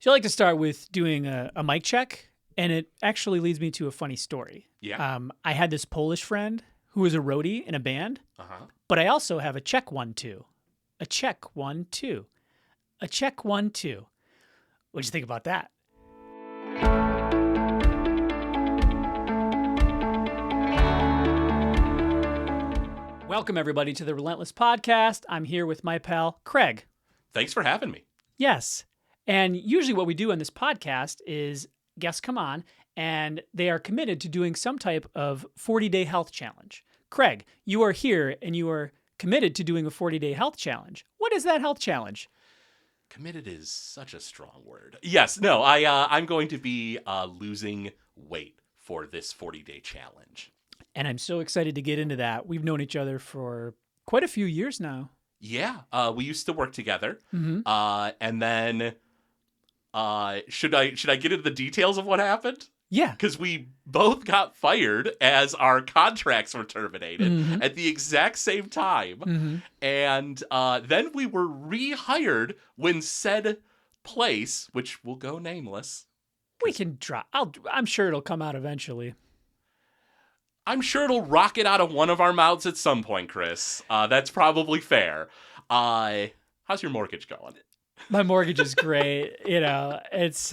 So I like to start with doing a mic check, and it actually leads me to a funny story. Yeah. I had this Polish friend who was a roadie in a band, Uh-huh. but I also have a check 1-2. A check 1-2. A check 1-2. What'd you think about that? Welcome, everybody, to the Relentless podcast. I'm here with my pal, Craig. Thanks for having me. Yes. And usually what we do on this podcast is guests come on and they are committed to doing some type of 40-day health challenge. Craig, you are here and you are committed to doing a 40-day health challenge. What is that health challenge? Committed is such a strong word. Yes, no, I'm going to be losing weight for this 40-day challenge. And I'm so excited to get into that. We've known each other for quite a few years now. Yeah, we used to work together. Mm-hmm. And then should I get into the details of what happened? Yeah. Because we both got fired as our contracts were terminated Mhm. at the exact same time. Mm-hmm. And then we were rehired when said place, which will go nameless. We can drop. I'm sure it'll come out eventually. I'm sure it'll rocket out of one of our mouths at some point, Chris. That's probably fair. How's your mortgage going? My mortgage is great. It's,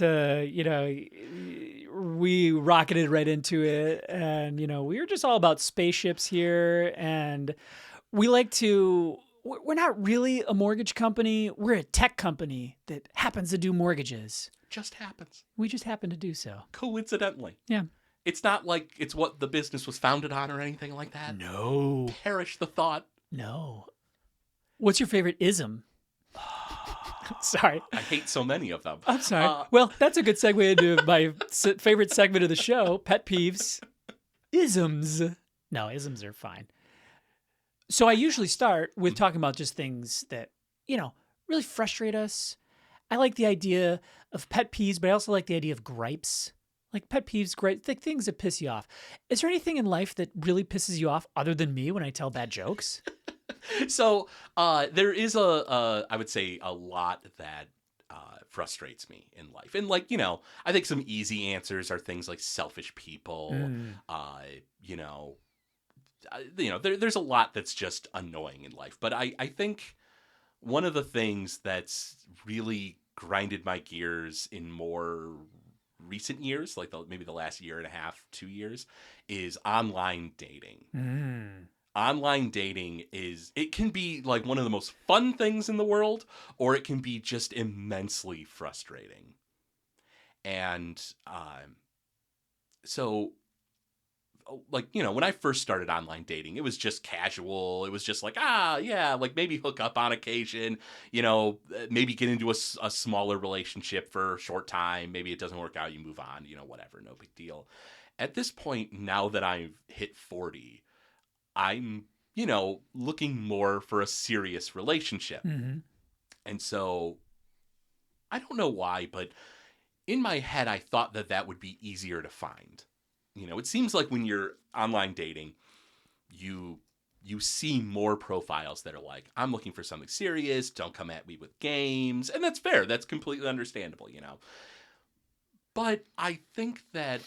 we rocketed right into it. And, we were just all about spaceships here. And we like to, we're not really a mortgage company. We're a tech company that happens to do mortgages. Just happens. We just happen to do so. Coincidentally. Yeah. It's not like it's what the business was founded on or anything like that. No. Perish the thought. No. What's your favorite ism? Sorry. I hate so many of them. I'm sorry. Well, that's a good segue into my favorite segment of the show, pet peeves. Isms. No, isms are fine. So I usually start with talking about just things that, really frustrate us. I like the idea of pet peeves, but I also like the idea of gripes. Like pet peeves, things that piss you off. Is there anything in life that really pisses you off other than me when I tell bad jokes? So there is I would say a lot that frustrates me in life. And I think some easy answers are things like selfish people. There's a lot that's just annoying in life. But I think one of the things that's really grinded my gears in more recent years, like maybe the last year and a half, 2 years, is online dating. Online dating it can be like one of the most fun things in the world, or it can be just immensely frustrating. And when I first started online dating, it was just casual. It was just like, like maybe hook up on occasion, maybe get into a smaller relationship for a short time. Maybe it doesn't work out, you move on, whatever, no big deal. At this point, now that I've hit 40, I'm, looking more for a serious relationship. Mm-hmm. And so I don't know why, but in my head, I thought that would be easier to find. It seems like when you're online dating, you see more profiles that are like, I'm looking for something serious. Don't come at me with games. And that's fair. That's completely understandable, But I think that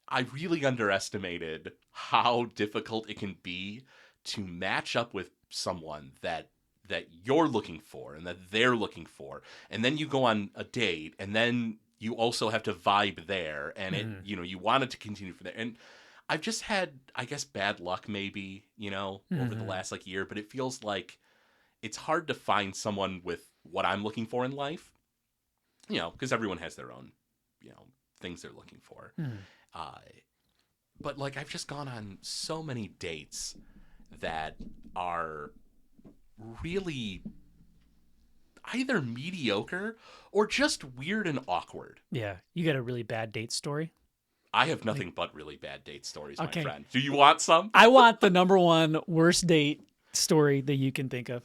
I really underestimated how difficult it can be to match up with someone that you're looking for and that they're looking for. And then you go on a date, and then you also have to vibe there, and you want it to continue from there. And I've just had, I guess, bad luck maybe, over the last year, but it feels like it's hard to find someone with what I'm looking for in life, because everyone has their own, things they're looking for. But I've just gone on so many dates that are really either mediocre or just weird and awkward. Yeah. You got a really bad date story? I have nothing but really bad date stories, Okay. my friend. Do you want some? I want the number one worst date story that you can think of.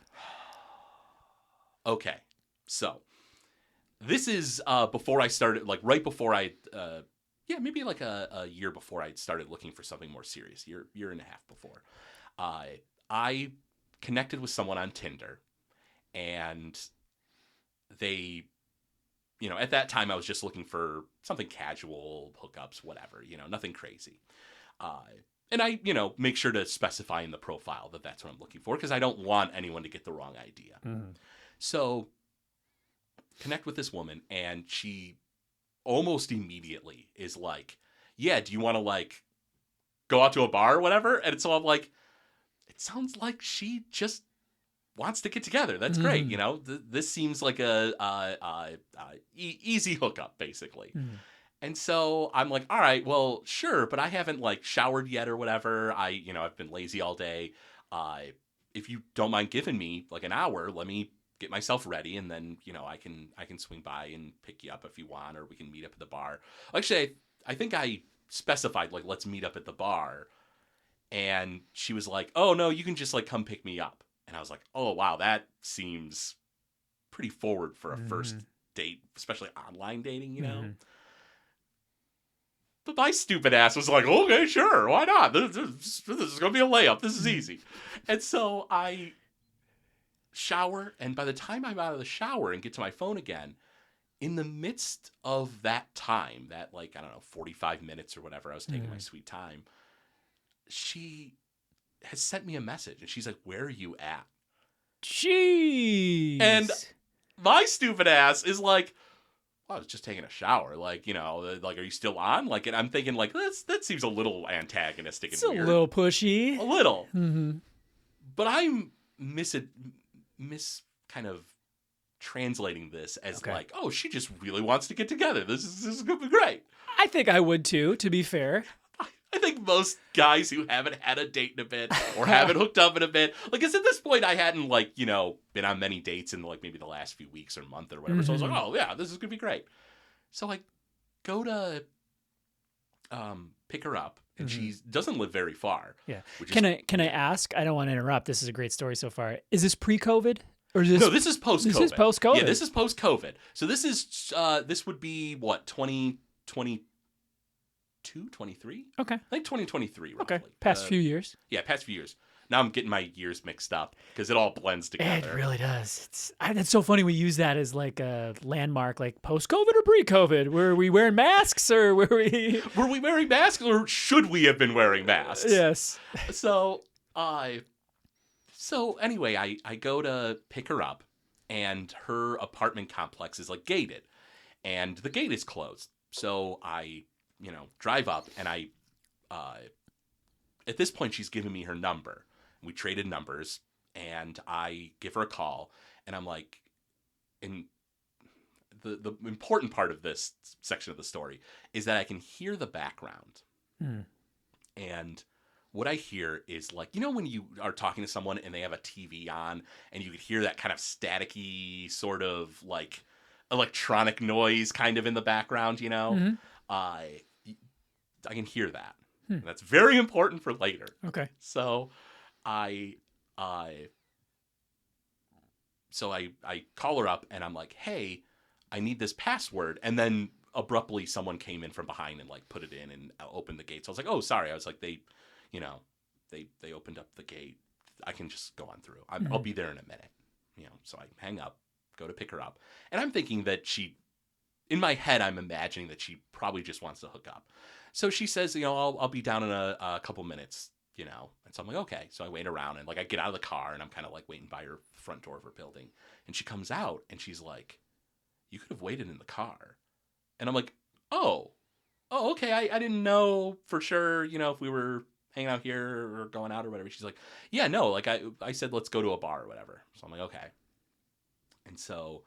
Okay. So this is before I started, right before I, maybe a year before I started looking for something more serious, year and a half before. I connected with someone on Tinder, and they at that time I was just looking for something casual, hookups, whatever, nothing crazy. And I, make sure to specify in the profile that that's what I'm looking for because I don't want anyone to get the wrong idea. Mm. So connect with this woman, and she almost immediately is like, yeah, do you want to like go out to a bar or whatever? And so I'm like, it sounds like she just wants to get together. That's great. This seems like a easy hookup basically. Mm. And so I'm like, all right, well, sure, but I haven't like showered yet or whatever. I've been lazy all day. If you don't mind giving me like an hour, let me get myself ready, and then I can swing by and pick you up if you want, or we can meet up at the bar. Actually, I think I specified like let's meet up at the bar, and she was like, oh no, you can just like come pick me up. And I was like, oh wow, that seems pretty forward for a first date, especially online dating, Mm. But my stupid ass was like, okay, sure, why not? This is going to be a layup. This is easy. And so I shower, and by the time I'm out of the shower and get to my phone again, in the midst of that time, that like, I don't know, 45 minutes or whatever, I was taking my sweet time, she has sent me a message, and she's like, where are you at? Jeez. And my stupid ass is like, I was just taking a shower. Like, like, are you still on? Like, and I'm thinking, like, that seems a little antagonistic and it's weird. a little pushy. A little. Mm-hmm. But I'm kind of translating this as like, oh, she just really wants to get together. This is going to be great. I think I would too, to be fair. I think most guys who haven't had a date in a bit or haven't hooked up in a bit, like, because at this point I hadn't like, been on many dates in like maybe the last few weeks or month or whatever. So I was like, oh yeah, this is going to be great. So I go to pick her up, and she doesn't live very far. Yeah. Can I ask? I don't want to interrupt. This is a great story so far. Is this pre-COVID? Or is this... No, this is post-COVID. This is post-COVID. Yeah, this is post-COVID. So this would be what, 2022, 23? Okay. I think 2023, roughly. Okay. Past few years. Yeah, past few years. Now I'm getting my years mixed up because it all blends together. It really does. It's so funny we use that as like a landmark, like post-COVID or pre-COVID. Were we wearing masks or were we... Were we wearing masks or should we have been wearing masks? Yes. So anyway, I go to pick her up, and her apartment complex is like gated, and the gate is closed. So I, drive up, and at this point she's giving me her number. We traded numbers, and I give her a call, and I'm like, and the important part of this section of the story is that I can hear the background. And what I hear is like, when you are talking to someone and they have a TV on and you could hear that kind of staticky sort of like electronic noise kind of in the background, I can hear that. And that's very important for later. Okay. So I call her up, and I'm like, hey, I need this password. And then abruptly someone came in from behind and like put it in and opened the gate. So I was like, oh, sorry. I was like, they opened up the gate. I can just go on through. I'll be there in a minute. So I hang up, go to pick her up. And I'm thinking that in my head, I'm imagining that she probably just wants to hook up. So she says, I'll be down in a couple minutes, And so I'm like, okay. So I wait around, and like I get out of the car, and I'm kind of like waiting by her front door of her building. And she comes out, and she's like, you could have waited in the car. And I'm like, oh, okay. I didn't know for sure, if we were hanging out here or going out or whatever. She's like, yeah, no, like I said, let's go to a bar or whatever. So I'm like, okay. And so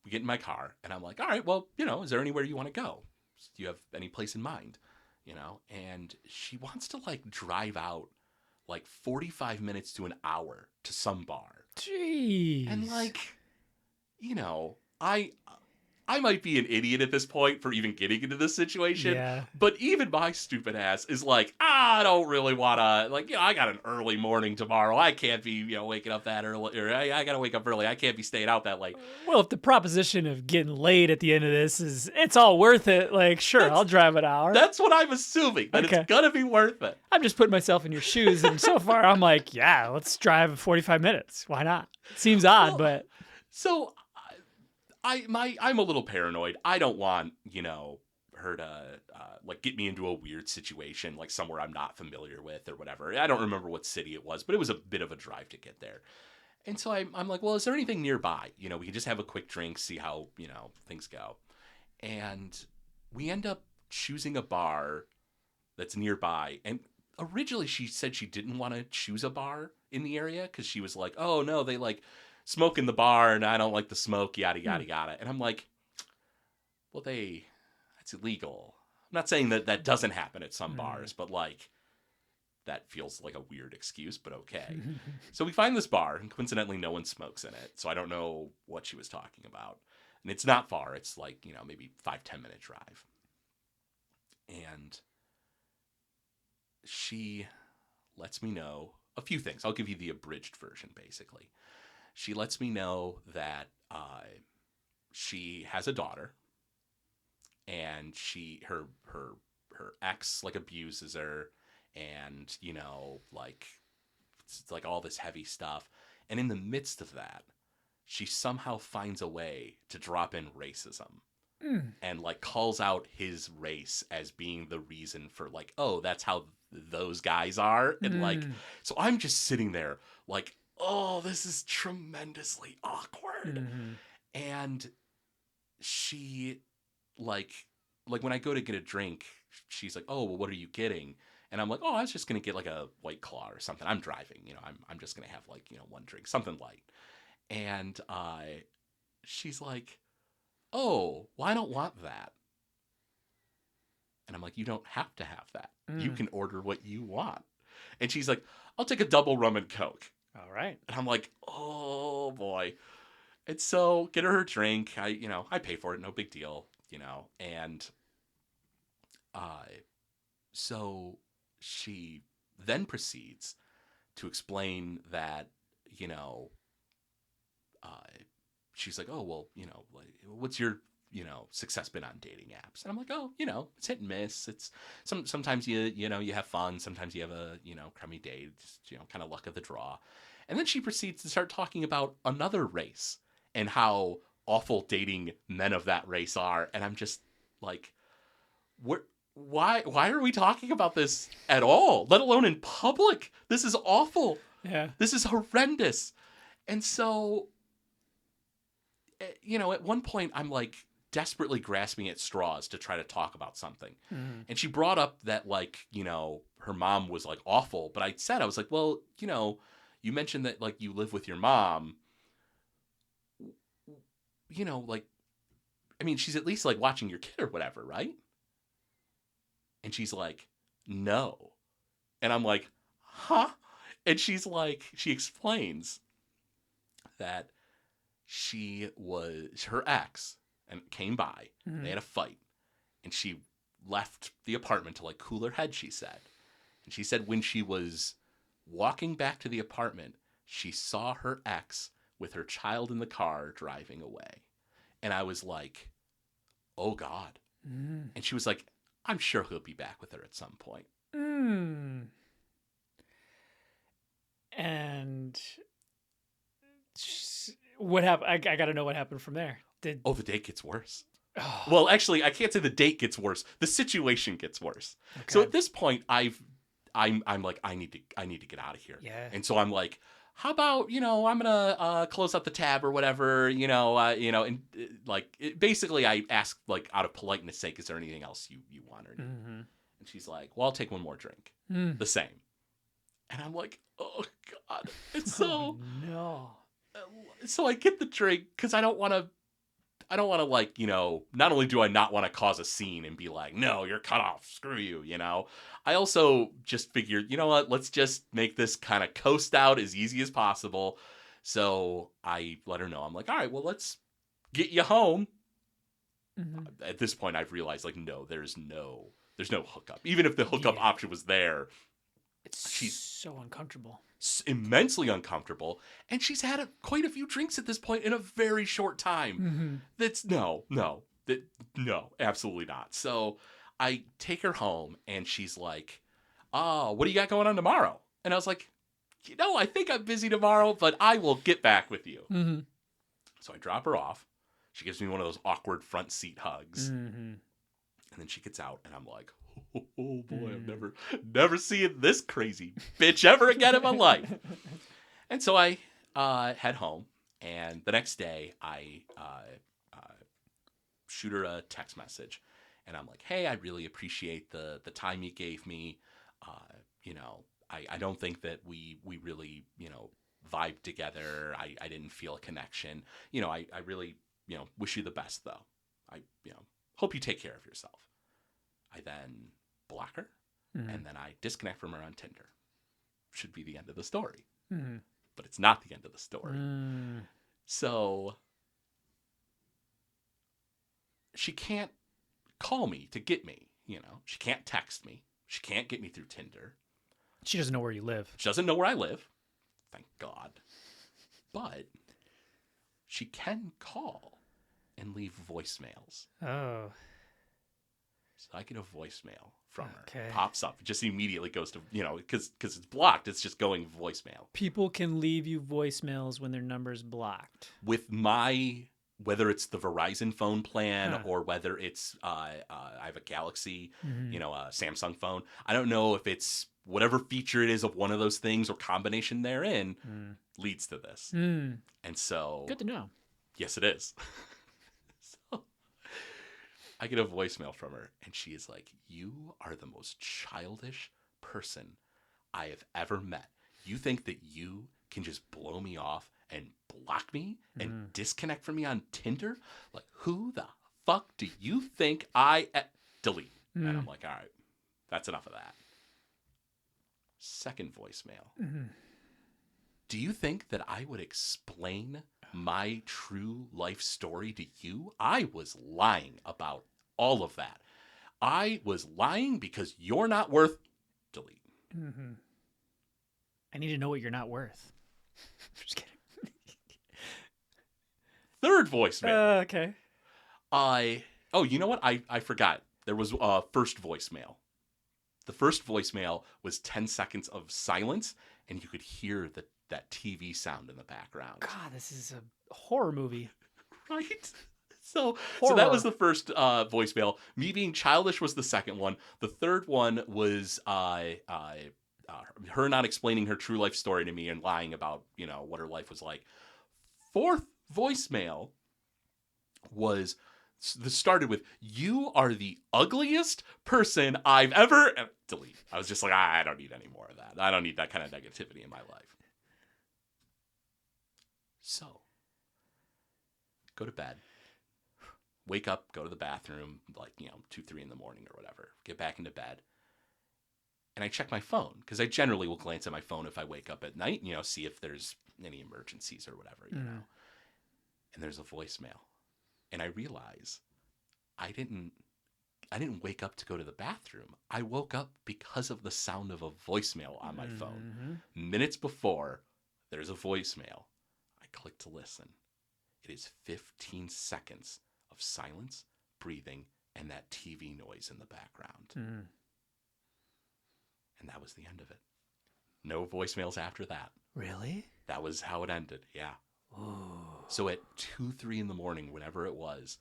we get in my car, and I'm like, all right, well, is there anywhere you want to go? Do you have any place in mind? And she wants to like drive out like 45 minutes to an hour to some bar. Jeez. And like, I might be an idiot at this point for even getting into this situation. Yeah. But even my stupid ass is like, I don't really want to, like, I got an early morning tomorrow. I can't be, waking up that early. Or I got to wake up early. I can't be staying out that late. Well, if the proposition of getting laid at the end of this it's all worth it, like, sure, I'll drive an hour. That's what I'm assuming, that it's going to be worth it. I'm just putting myself in your shoes. And so far, I'm like, yeah, let's drive 45 minutes. Why not? It seems odd, but... So... I'm a little paranoid. I don't want, her to like get me into a weird situation, like somewhere I'm not familiar with or whatever. I don't remember what city it was, but it was a bit of a drive to get there. And so I'm like, well, is there anything nearby? We can just have a quick drink, see how, things go. And we end up choosing a bar that's nearby. And originally she said she didn't want to choose a bar in the area because she was like, oh, no, they like smoke in the bar and I don't like the smoke, yada, yada, yada. And I'm like, well, that's illegal. I'm not saying that doesn't happen at some bars, but like, that feels like a weird excuse, but okay. So we find this bar, and coincidentally, no one smokes in it. So I don't know what she was talking about. And it's not far. It's like, maybe 5-10 minute drive. And she lets me know a few things. I'll give you the abridged version, basically. She lets me know that she has a daughter, and her ex like abuses her, and like it's like all this heavy stuff. And in the midst of that, she somehow finds a way to drop in racism. And like calls out his race as being the reason for like, oh, that's how those guys are. And like, so I'm just sitting there like, oh, this is tremendously awkward. And she like when I go to get a drink, she's like, oh, well, what are you getting? And I'm like, oh, I was just going to get like a White Claw or something. I'm driving, I'm just going to have like, one drink, something light. And she's like, oh, well, I don't want that. And I'm like, you don't have to have that. You can order what you want. And she's like, I'll take a double rum and Coke. All right. And I'm like, oh boy. And so get her drink. I pay for it. No big deal, and so she then proceeds to explain that, she's like, oh, well, like, what's your, success been on dating apps? And I'm like, oh, it's hit and miss. It's sometimes you have fun. Sometimes you have a, crummy day, just, kind of luck of the draw. And then she proceeds to start talking about another race and how awful dating men of that race are. And I'm just like, why are we talking about this at all, let alone in public? This is awful. Yeah. This is horrendous. And so, at one point I'm like desperately grasping at straws to try to talk about something. And she brought up that like, her mom was like awful. But I was like, well, you mentioned that like you live with your mom, like, I mean, she's at least like watching your kid or whatever, right? And she's like, no. And I'm like, huh? And she's like, she explains that her ex and came by, they had a fight, and she left the apartment to like cool her head, she said. And she said when she was walking back to the apartment, she saw her ex with her child in the car driving away. And I was like, oh God. And she was like, I'm sure he'll be back with her at some point. And what happened? I got to know what happened from there. The date gets worse. Oh. Well, actually, I can't say the date gets worse. The situation gets worse. Okay. So at this point, I'm like, I need to get out of here. Yeah. And so I'm like, how about, I'm gonna close up the tab or whatever, and basically I asked like out of politeness sake, is there anything else you want or need? And she's like, well, I'll take one more drink, the same. And I'm like, oh God, it's so no. So I get the drink because I don't want to like, not only do I not want to cause a scene and be like, no, you're cut off, screw you, I also just figured, you know what, let's just make this kind of coast out as easy as possible. So I let her know, I'm like, all right, well, let's get you home. At this point, I've realized like, no, there's no hookup. Even if the hookup option was there, she's so uncomfortable. Immensely uncomfortable, and she's had quite a few drinks at this point in a very short time. That's no, absolutely not. So I take her home, and she's like, "Oh, what do you got going on tomorrow?" And I was like, I think I'm busy tomorrow, but I will get back with you. So I drop her off, She gives me one of those awkward front seat hugs. Mm-hmm. And then she gets out, and I'm like, oh boy, I've never seen this crazy bitch ever again in my life. And so I head home, and the next day I shoot her a text message, and I'm like, hey, I really appreciate the time you gave me. You know, I don't think that we really, you know, vibed together. I didn't feel a connection. You know, I really, you know, wish you the best though. I, you know, hope you take care of yourself. I then block her, and then I disconnect from her on Tinder. Should be the end of the story. Mm-hmm. But it's not the end of the story. So she can't call me to get me, you know. She can't text me. She can't get me through Tinder. She doesn't know where you live. She doesn't know where I live. Thank God. But she can call and leave voicemails. Oh. So I get a voicemail from her. Okay. Pops up. It just immediately goes to, you know, because it's blocked. It's just going voicemail. People can leave you voicemails when their number's blocked. With my, whether it's the Verizon phone plan or whether it's, I have a Galaxy, you know, a Samsung phone. I don't know if it's whatever feature it is of one of those things or combination therein leads to this. And so. Good to know. Yes, it is. So I get a voicemail from her, and she is like, you are the most childish person I have ever met. You think that you can just blow me off and block me and disconnect from me on Tinder? Like, who the fuck do you think delete? And I'm like, all right, that's enough of that. Second voicemail. Do you think that I would explain my true life story to you? I was lying about all of that. I was lying because you're not worth delete. I need to know what you're not worth. Just kidding. Third voicemail. Okay. Oh, you know what? I forgot. There was a first voicemail. The first voicemail was 10 seconds of silence, and you could hear that TV sound in the background. God, this is a horror movie. Right? So that was the first voicemail. Me being childish was the second one. The third one was her not explaining her true life story to me and lying about, you know, what her life was like. Fourth voicemail was started with, you are the ugliest person I've ever delete. I was just like, I don't need any more of that. I don't need that kind of negativity in my life. So go to bed, wake up, go to the bathroom, like, you know, 2, 3 in the morning or whatever, get back into bed. And I check my phone because I generally will glance at my phone if I wake up at night, you know, see if there's any emergencies or whatever, you know. And there's a voicemail. And I realize I didn't wake up to go to the bathroom. I woke up because of the sound of a voicemail on my phone. Minutes before, there's a voicemail. I click to listen. It is 15 seconds of silence, breathing, and that TV noise in the background. And that was the end of it. No voicemails after that. Really? That was how it ended, yeah. Ooh. So at 2, 3 in the morning, whenever it was,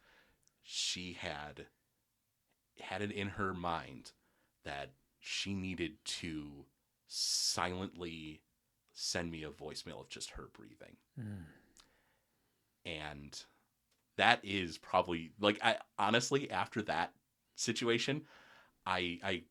she had it in her mind that she needed to silently send me a voicemail of just her breathing. And that is probably, like, I honestly, after that situation, I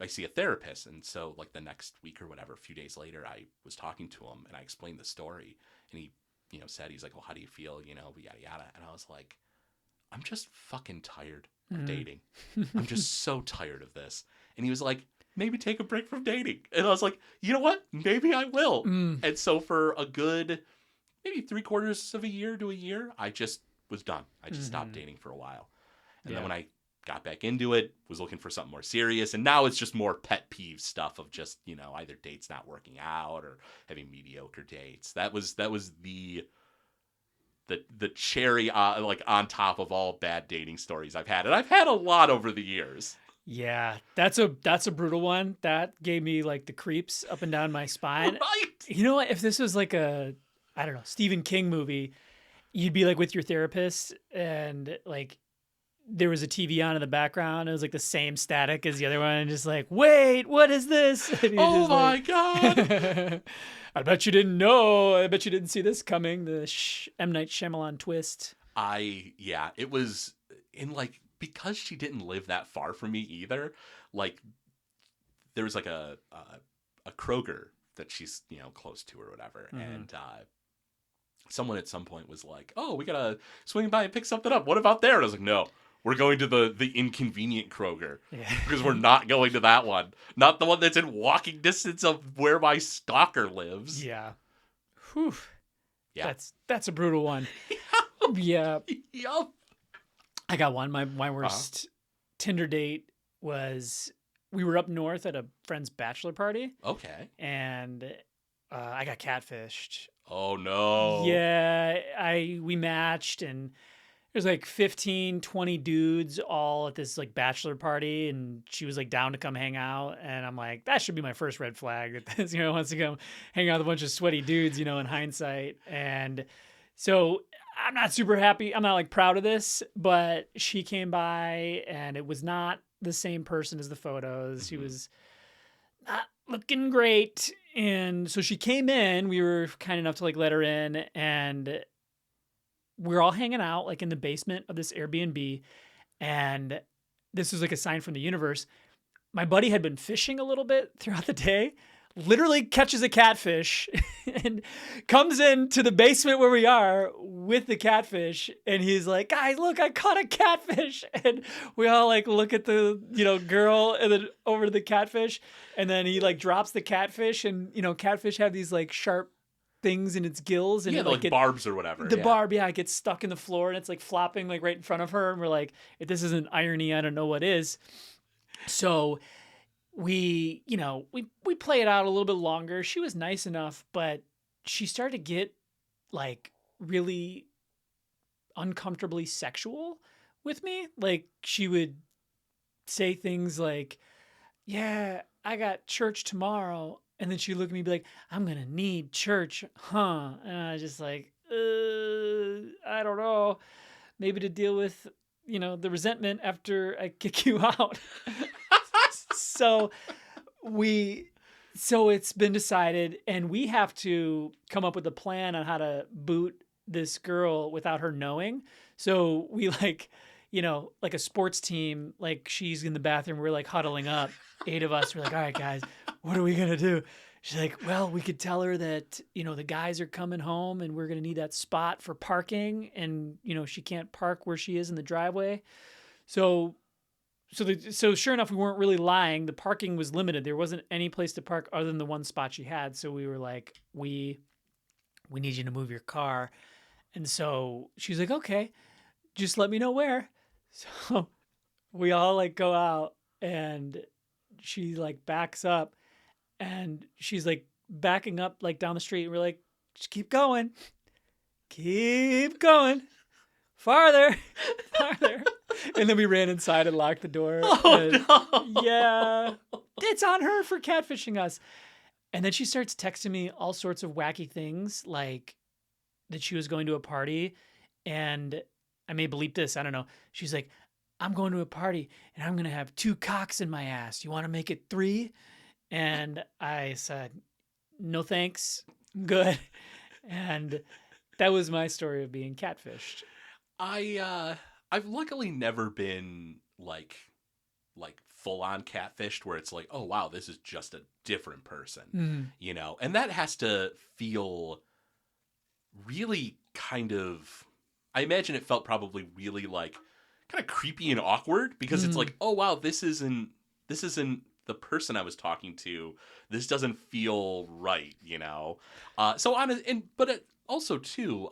see a therapist. And so, like, the next week or whatever, a few days later, I was talking to him and I explained the story, and he, you know, said, he's like, well, how do you feel? You know, yada, yada. And I was like, I'm just fucking tired of dating. I'm just so tired of this. And he was like, maybe take a break from dating. And I was like, you know what? Maybe I will. And so for a good, maybe 3/4 of a year to a year, I just was done. I just stopped dating for a while. And then when I got back into it, was looking for something more serious, and now it's just more pet peeve stuff of just, you know, either dates not working out or having mediocre dates. That was the cherry like on top of all bad dating stories I've had, and I've had a lot over the years. Yeah, that's a brutal one. That gave me like the creeps up and down my spine. Right? You know what? If this was like a, I don't know, Stephen King movie, you'd be like with your therapist and like there was a TV on in the background. It was like the same static as the other one. And just like, wait, what is this? And you're Oh just my like, God. I bet you didn't know. I bet you didn't see this coming. The M. Night Shyamalan twist. Yeah, it was in like, because she didn't live that far from me either. Like there was like a Kroger that she's, close to or whatever. And, someone at some point was like, "Oh, we gotta swing by and pick something up. What about there?" And I was like, "No, we're going to the inconvenient Kroger because we're not going to that one. Not the one that's in walking distance of where my stalker lives." Yeah. Whew. Yeah. That's a brutal one. Yeah. Yup. I got one. My worst Tinder date was we were up north at a friend's bachelor party. Okay. And I got catfished. Oh no. Yeah, we matched and there's like 15, 20 dudes all at this like bachelor party and she was like down to come hang out and I'm like, that should be my first red flag that this, wants to go hang out with a bunch of sweaty dudes, in hindsight. And so I'm not super happy. I'm not like proud of this, but she came by and it was not the same person as the photos. Mm-hmm. She was not looking great. And so she came in, we were kind enough to like let her in and we're all hanging out like in the basement of this Airbnb. And this was like a sign from the universe. My buddy had been fishing a little bit throughout the day, literally catches a catfish and comes into the basement where we are with the catfish. And he's like, guys, look, I caught a catfish. And we all like look at the, girl and then over to the catfish. And then he like drops the catfish and, catfish have these like sharp things in its gills. And yeah, it, like barbs or whatever. The barb, it gets stuck in the floor and it's like flopping like right in front of her. And we're like, if this isn't irony, I don't know what is. So we play it out a little bit longer. She was nice enough, but she started to get like really uncomfortably sexual with me. Like she would say things like, yeah, I got church tomorrow. And then she'd look at me and be like, I'm going to need church, huh? And I was just like, I don't know. Maybe to deal with, the resentment after I kick you out. So it's been decided and we have to come up with a plan on how to boot this girl without her knowing. So we like a sports team, like she's in the bathroom. We're like huddling up, 8 of us. We're like, all right, guys, what are we going to do? She's like, well, we could tell her that, the guys are coming home and we're going to need that spot for parking. And, she can't park where she is in the driveway. So sure enough, we weren't really lying. The parking was limited. There wasn't any place to park other than the one spot she had. So we were like, we need you to move your car. And so she's like, okay, just let me know where. So we all like go out and she like backs up and she's like backing up like down the street. And we're like, just keep going, farther. And then we ran inside and locked the door. Oh, no. Yeah, it's on her for catfishing us. And then she starts texting me all sorts of wacky things, like that she was going to a party. And I may bleep this, I don't know. She's like, I'm going to a party and I'm going to have 2 cocks in my ass. You want to make it 3? And I said, no thanks, I'm good. And that was my story of being catfished. I've luckily never been like full on catfished where it's like, oh wow, this is just a different person, and that has to feel really kind of, I imagine it felt probably really like kind of creepy and awkward because it's like, oh wow, this isn't the person I was talking to. This doesn't feel right, but also too,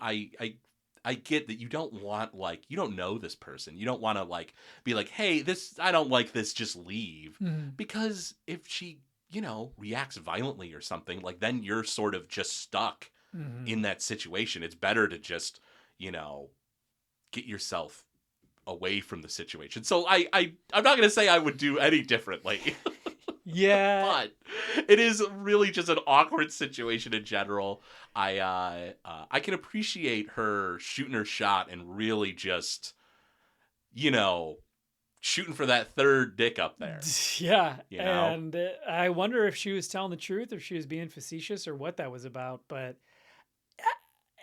I get that you don't want, like, you don't know this person. You don't want to, like, be like, hey, I don't like this, just leave. Because if she, reacts violently or something, like, then you're sort of just stuck in that situation. It's better to just, get yourself away from the situation. So I'm not going to say I would do any differently. Yeah. But it is really just an awkward situation in general. I can appreciate her shooting her shot and really just, you know, shooting for that third dick up there. Yeah. You know? And I wonder if she was telling the truth or if she was being facetious or what that was about. But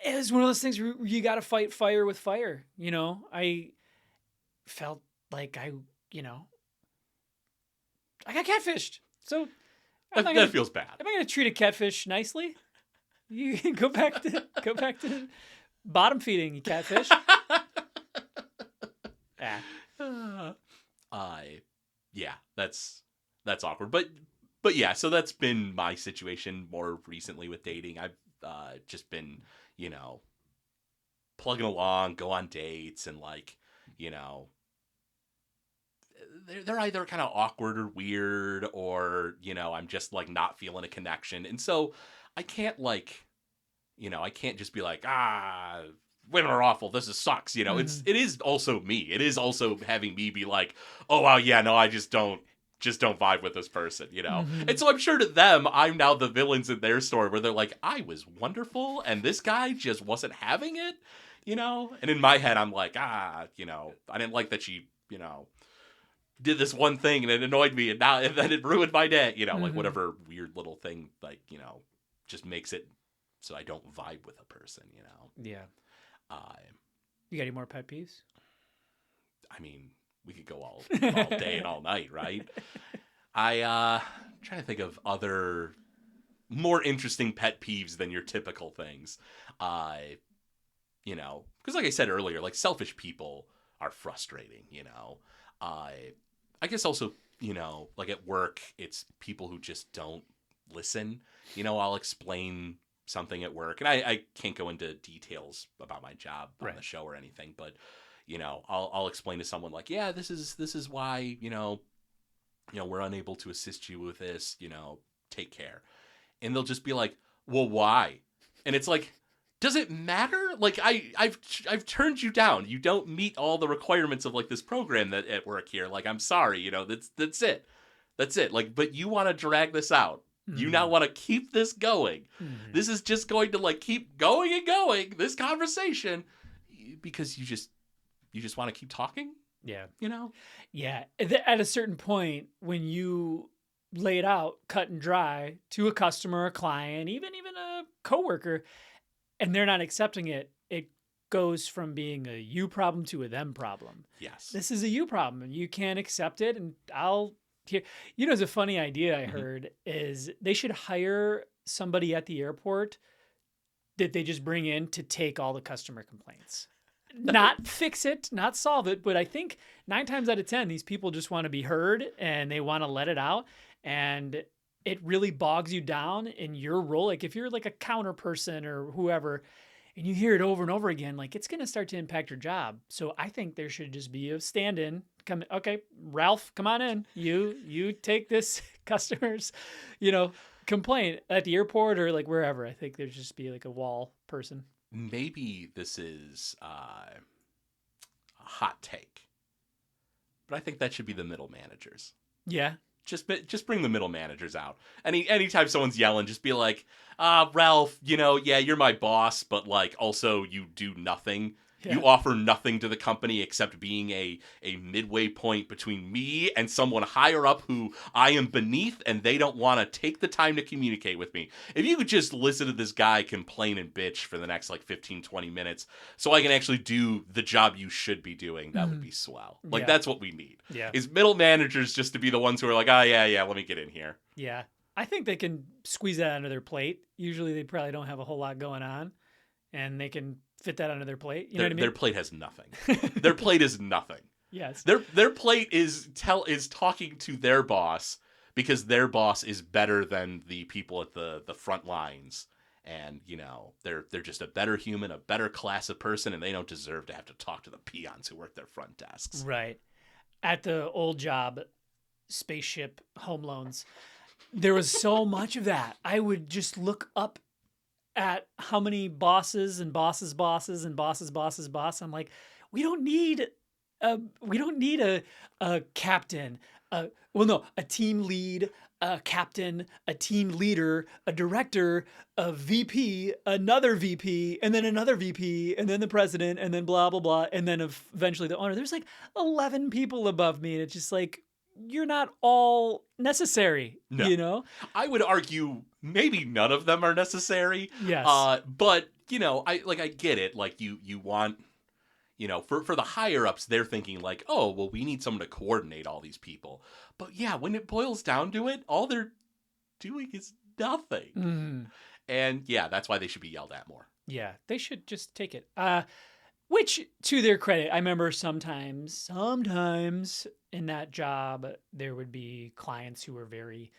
it was one of those things where you got to fight fire with fire. You know, I felt like you know, I got catfished. So That feels bad. am I going to treat a catfish nicely? You can go back to bottom feeding, you catfish. Ah. Yeah, that's awkward. But yeah, so that's been my situation more recently with dating. I've just been, you know, plugging along, go on dates, and like, you know, they're either kind of awkward or weird, or, you know, I'm just like not feeling a connection. And so I can't like, you know, I can't just be like, women are awful, this sucks. You know, Mhm. it is also me. It is also having me be like, oh wow, yeah, no, I just don't vibe with this person, you know. Mhm. And so I'm sure to them, I'm now the villains in their story where they're like, I was wonderful and this guy just wasn't having it, you know. And in my head, I'm like, you know, I didn't like that she, you know, did this one thing and it annoyed me, and now that it ruined my day, you know, like Mhm. whatever weird little thing, like, you know, just makes it so I don't vibe with a person, you know. Yeah. Uh, You got any more pet peeves? I mean, we could go all day and all night, right? Trying to think of other more interesting pet peeves than your typical things. You know, because like I said earlier, like selfish people are frustrating, you know. I guess also, you know, like at work, it's people who just don't listen. You know, I'll explain something at work, and I can't go into details about my job on Right. the show or anything, but you know, I'll explain to someone like, yeah, this is why, you know, we're unable to assist you with this, you know, take care. And they'll just be like, well, why? And it's like, does it matter? Like I've turned you down. You don't meet all the requirements of like this program that at work here. Like, I'm sorry, you know, that's it. That's it. Like, but you want to drag this out. You now Mhm. want to keep this going. Mhm. This is just going to like keep going and going, this conversation, because you just want to keep talking, Yeah. you know? Yeah. At a certain point, when you lay it out cut and dry to a customer, a client, even a coworker, and they're not accepting it, it goes from being a you problem to a them problem. Yes. This is a you problem, and you can't accept it. And I'll here. You know, it's a funny idea I Mhm. heard is they should hire somebody at the airport that they just bring in to take all the customer complaints. Not fix it, not solve it, but I think 9 times out of 10, these people just want to be heard and they want to let it out. And it really bogs you down in your role. Like if you're like a counter person or whoever, and you hear it over and over again, like it's going to start to impact your job. So I think there should just be a stand-in. Come, okay, Ralph, come on in. You take this customer's, you know, complaint at the airport or like wherever. I think there'd just be like a wall person. Maybe this is a hot take, but I think that should be the middle managers. Yeah. Just bring the middle managers out. Anytime someone's yelling, just be like, Ralph, you know, yeah, you're my boss, but like also you do nothing. Yeah. You offer nothing to the company except being a midway point between me and someone higher up who I am beneath, and they don't want to take the time to communicate with me. If you could just listen to this guy complain and bitch for the next like 15, 20 minutes so I can actually do the job you should be doing, that would Mhm. be swell. Like, Yeah. that's what we need. Yeah. Is middle managers just to be the ones who are like, oh, yeah, let me get in here. Yeah. I think they can squeeze that under their plate. Usually they probably don't have a whole lot going on and they can fit that under their plate. You know what I Their mean? plate has nothing. Their plate is nothing. Yes. Their plate is talking to their boss because their boss is better than the people at the front lines. And, you know, they're just a better human, a better class of person, and they don't deserve to have to talk to the peons who work their front desks. Right. At the old job, spaceship home loans, there was so much of that. I would just look up at how many bosses and bosses' bosses and bosses' bosses' boss. I'm like, we don't need We don't need a captain. Well, no, a team lead, a captain, a team leader, a director, a VP, another VP, and then another VP, and then the president, and then blah, blah, blah, and then eventually the owner. There's like 11 people above me. And it's just like, you're not all necessary, No. you know? I would argue maybe none of them are necessary. Yes. But I get it. Like you want, for the higher ups, they're thinking like, oh, well, we need someone to coordinate all these people. But yeah, when it boils down to it, all they're doing is nothing. Mm. And yeah, that's why they should be yelled at more. Yeah, they should just take it. Which, to their credit, I remember sometimes in that job, there would be clients who were very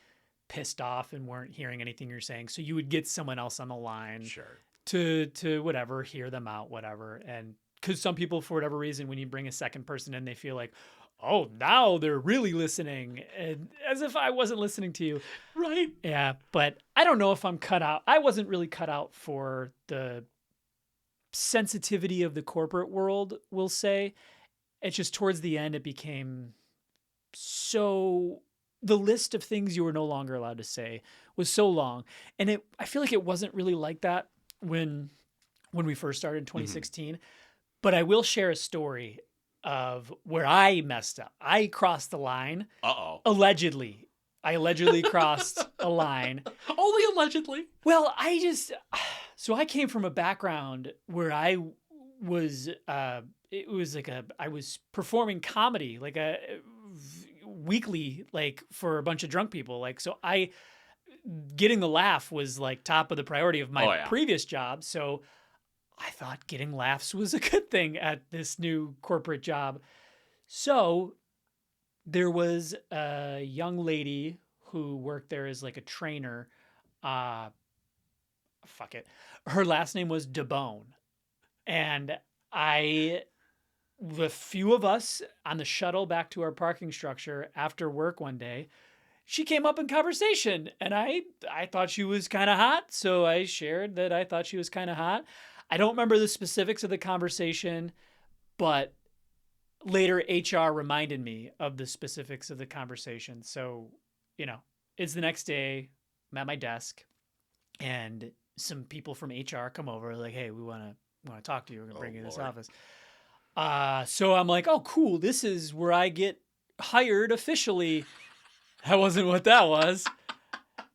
pissed off and weren't hearing anything you're saying. So you would get someone else on the line Sure. to whatever, hear them out, whatever. And because some people, for whatever reason, when you bring a second person in, they feel like, oh, now they're really listening. And as if I wasn't listening to you. Right. Yeah, but I don't know if I'm cut out. I wasn't really cut out for the sensitivity of the corporate world, we'll say. It's just towards the end, it became so, the list of things you were no longer allowed to say was so long. And I feel like it wasn't really like that when we first started in 2016. Mm-hmm. But I will share a story of where I messed up. I crossed the line. Uh-oh. Allegedly. I allegedly crossed a line. Only allegedly. Well, so I came from a background where I was, it was like I was performing comedy, like a weekly, like for a bunch of drunk people. Like, so getting the laugh was like top of the priority of my previous job. So I thought getting laughs was a good thing at this new corporate job. So there was a young lady who worked there as like a trainer. Fuck it. Her last name was DeBone. And the few of us on the shuttle back to our parking structure after work one day, she came up in conversation and I thought she was kind of hot. So I shared that I thought she was kind of hot. I don't remember the specifics of the conversation, but later HR reminded me of the specifics of the conversation. So, it's the next day, I'm at my desk and some people from HR come over like, hey, we want to talk to you. We're going to bring you to this office. So I'm like, oh, cool. This is where I get hired officially. That wasn't what that was.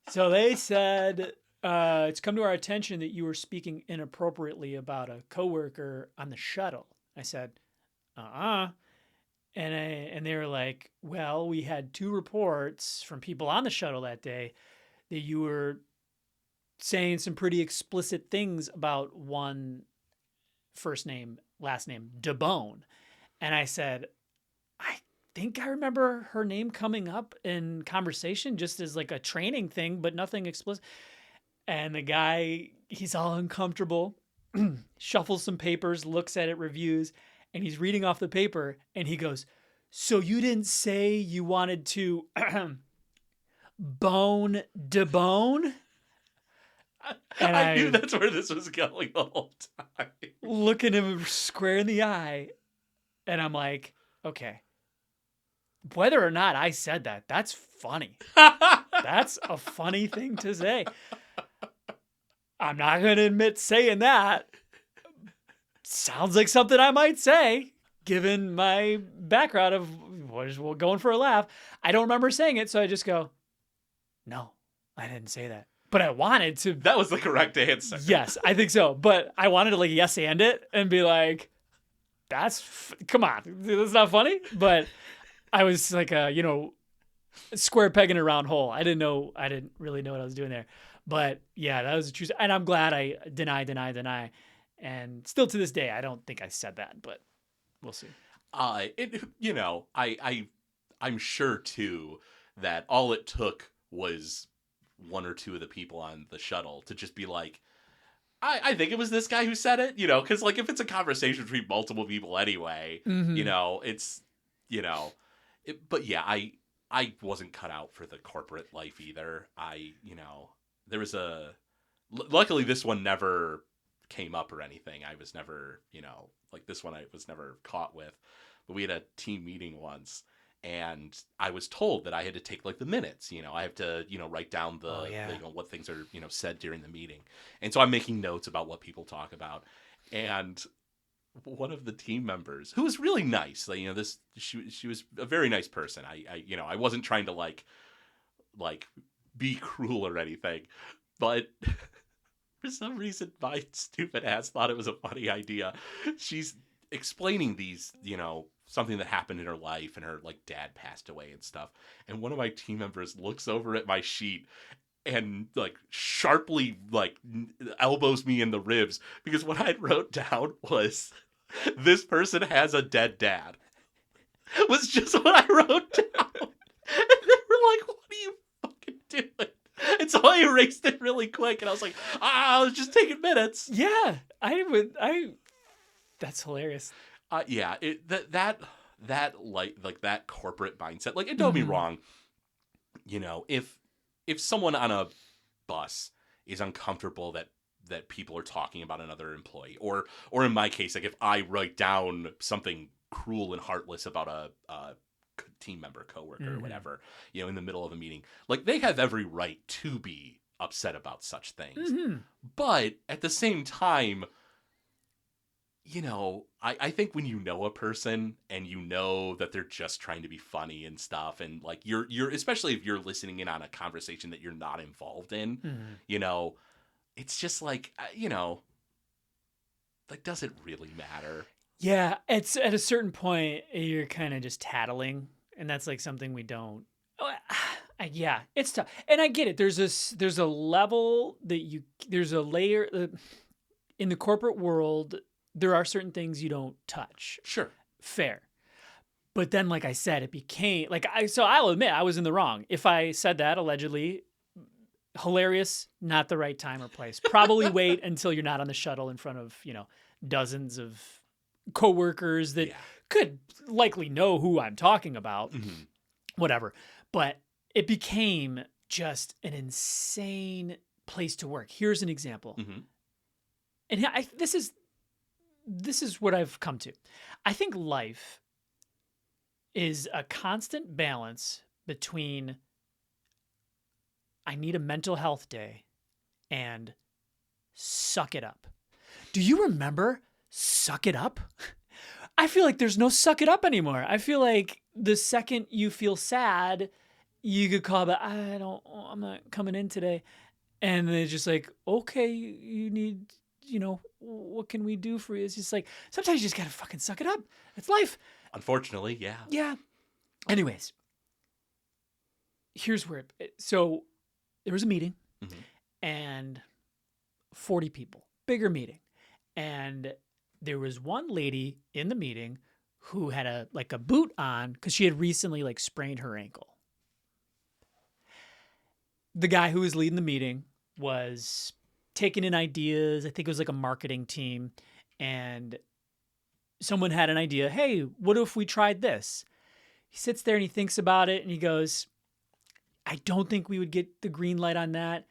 So they said, it's come to our attention that you were speaking inappropriately about a coworker on the shuttle. I said, and they were like, well, we had 2 reports from people on the shuttle that day that you were saying some pretty explicit things about one first name, last name, DeBone. And I said, I think I remember her name coming up in conversation just as like a training thing, but nothing explicit. And the guy, he's all uncomfortable, shuffles some papers, looks at it, reviews, and he's reading off the paper and he goes, so you didn't say you wanted to bone DeBone? And I knew that's where this was going the whole time. Looking him square in the eye. And I'm like, okay, whether or not I said that, that's funny. That's a funny thing to say. I'm not going to admit saying that. Sounds like something I might say, given my background of going for a laugh. I don't remember saying it, so I just go, no, I didn't say that. But I wanted to. That was the correct answer. Yes, I think so. But I wanted to like yes and it and be like, come on, that's not funny. But I was like square peg in a round hole. I didn't really know what I was doing there. But yeah, that was the truth. And I'm glad I deny. And still to this day, I don't think I said that, but we'll see. I'm sure too that all it took was 1 or 2 of the people on the shuttle to just be like, I think it was this guy who said it, because like if it's a conversation between multiple people anyway, mm-hmm. it's, but yeah, I wasn't cut out for the corporate life either. There was luckily this one never came up or anything. I was never, like this one I was never caught with, but we had a team meeting once. And I was told that I had to take like the minutes, I have to, write down what things are, said during the meeting. And so I'm making notes about what people talk about. And one of the team members, who was really nice, like, she was a very nice person. I wasn't trying to like be cruel or anything, but for some reason my stupid ass thought it was a funny idea. She's explaining these, something that happened in her life, and her like dad passed away and stuff. And one of my team members looks over at my sheet and like sharply like elbows me in the ribs, because what I wrote down was, "This person has a dead dad." Was just what I wrote down. And they were like, "What are you fucking doing?" And so I erased it really quick, and I was like, I was just taking minutes. Yeah, that's hilarious. Yeah, that like that corporate mindset. Like, and don't be wrong, if someone on a bus is uncomfortable that people are talking about another employee, or in my case, like if I write down something cruel and heartless about a team member, coworker, or whatever, in the middle of a meeting, like they have every right to be upset about such things. But at the same time, I think when you know a person and you know that they're just trying to be funny and stuff, and like you're especially if you're listening in on a conversation that you're not involved in, it's just like, like, does it really matter? Yeah, it's at a certain point you're kind of just tattling, and that's like something we don't. Yeah, it's tough, and I get it. There's a level that there's a layer in the corporate world. There are certain things you don't touch. Sure. Fair. But then, like I said, it became like so I'll admit I was in the wrong. If I said that allegedly, hilarious, not the right time or place. Probably wait until you're not on the shuttle in front of, dozens of coworkers that could likely know who I'm talking about. Whatever. But it became just an insane place to work. Here's an example. And this is what I've come to. I think life is a constant balance between I need a mental health day and suck it up. Do you remember suck it up? I feel like there's no suck it up anymore. I feel like the second you feel sad, you could call it, I'm not coming in today. And then it's just like, okay, you need, what can we do for you? It's just like, sometimes you just gotta fucking suck it up. It's life. Unfortunately, yeah. Yeah. Anyways, here's where so there was a meeting and 40 people, bigger meeting. And there was one lady in the meeting who had a boot on because she had recently like sprained her ankle. The guy who was leading the meeting was taking in ideas. I think it was like a marketing team, and someone had an idea. Hey, what if we tried this? He sits there and he thinks about it and he goes, I don't think we would get the green light on that,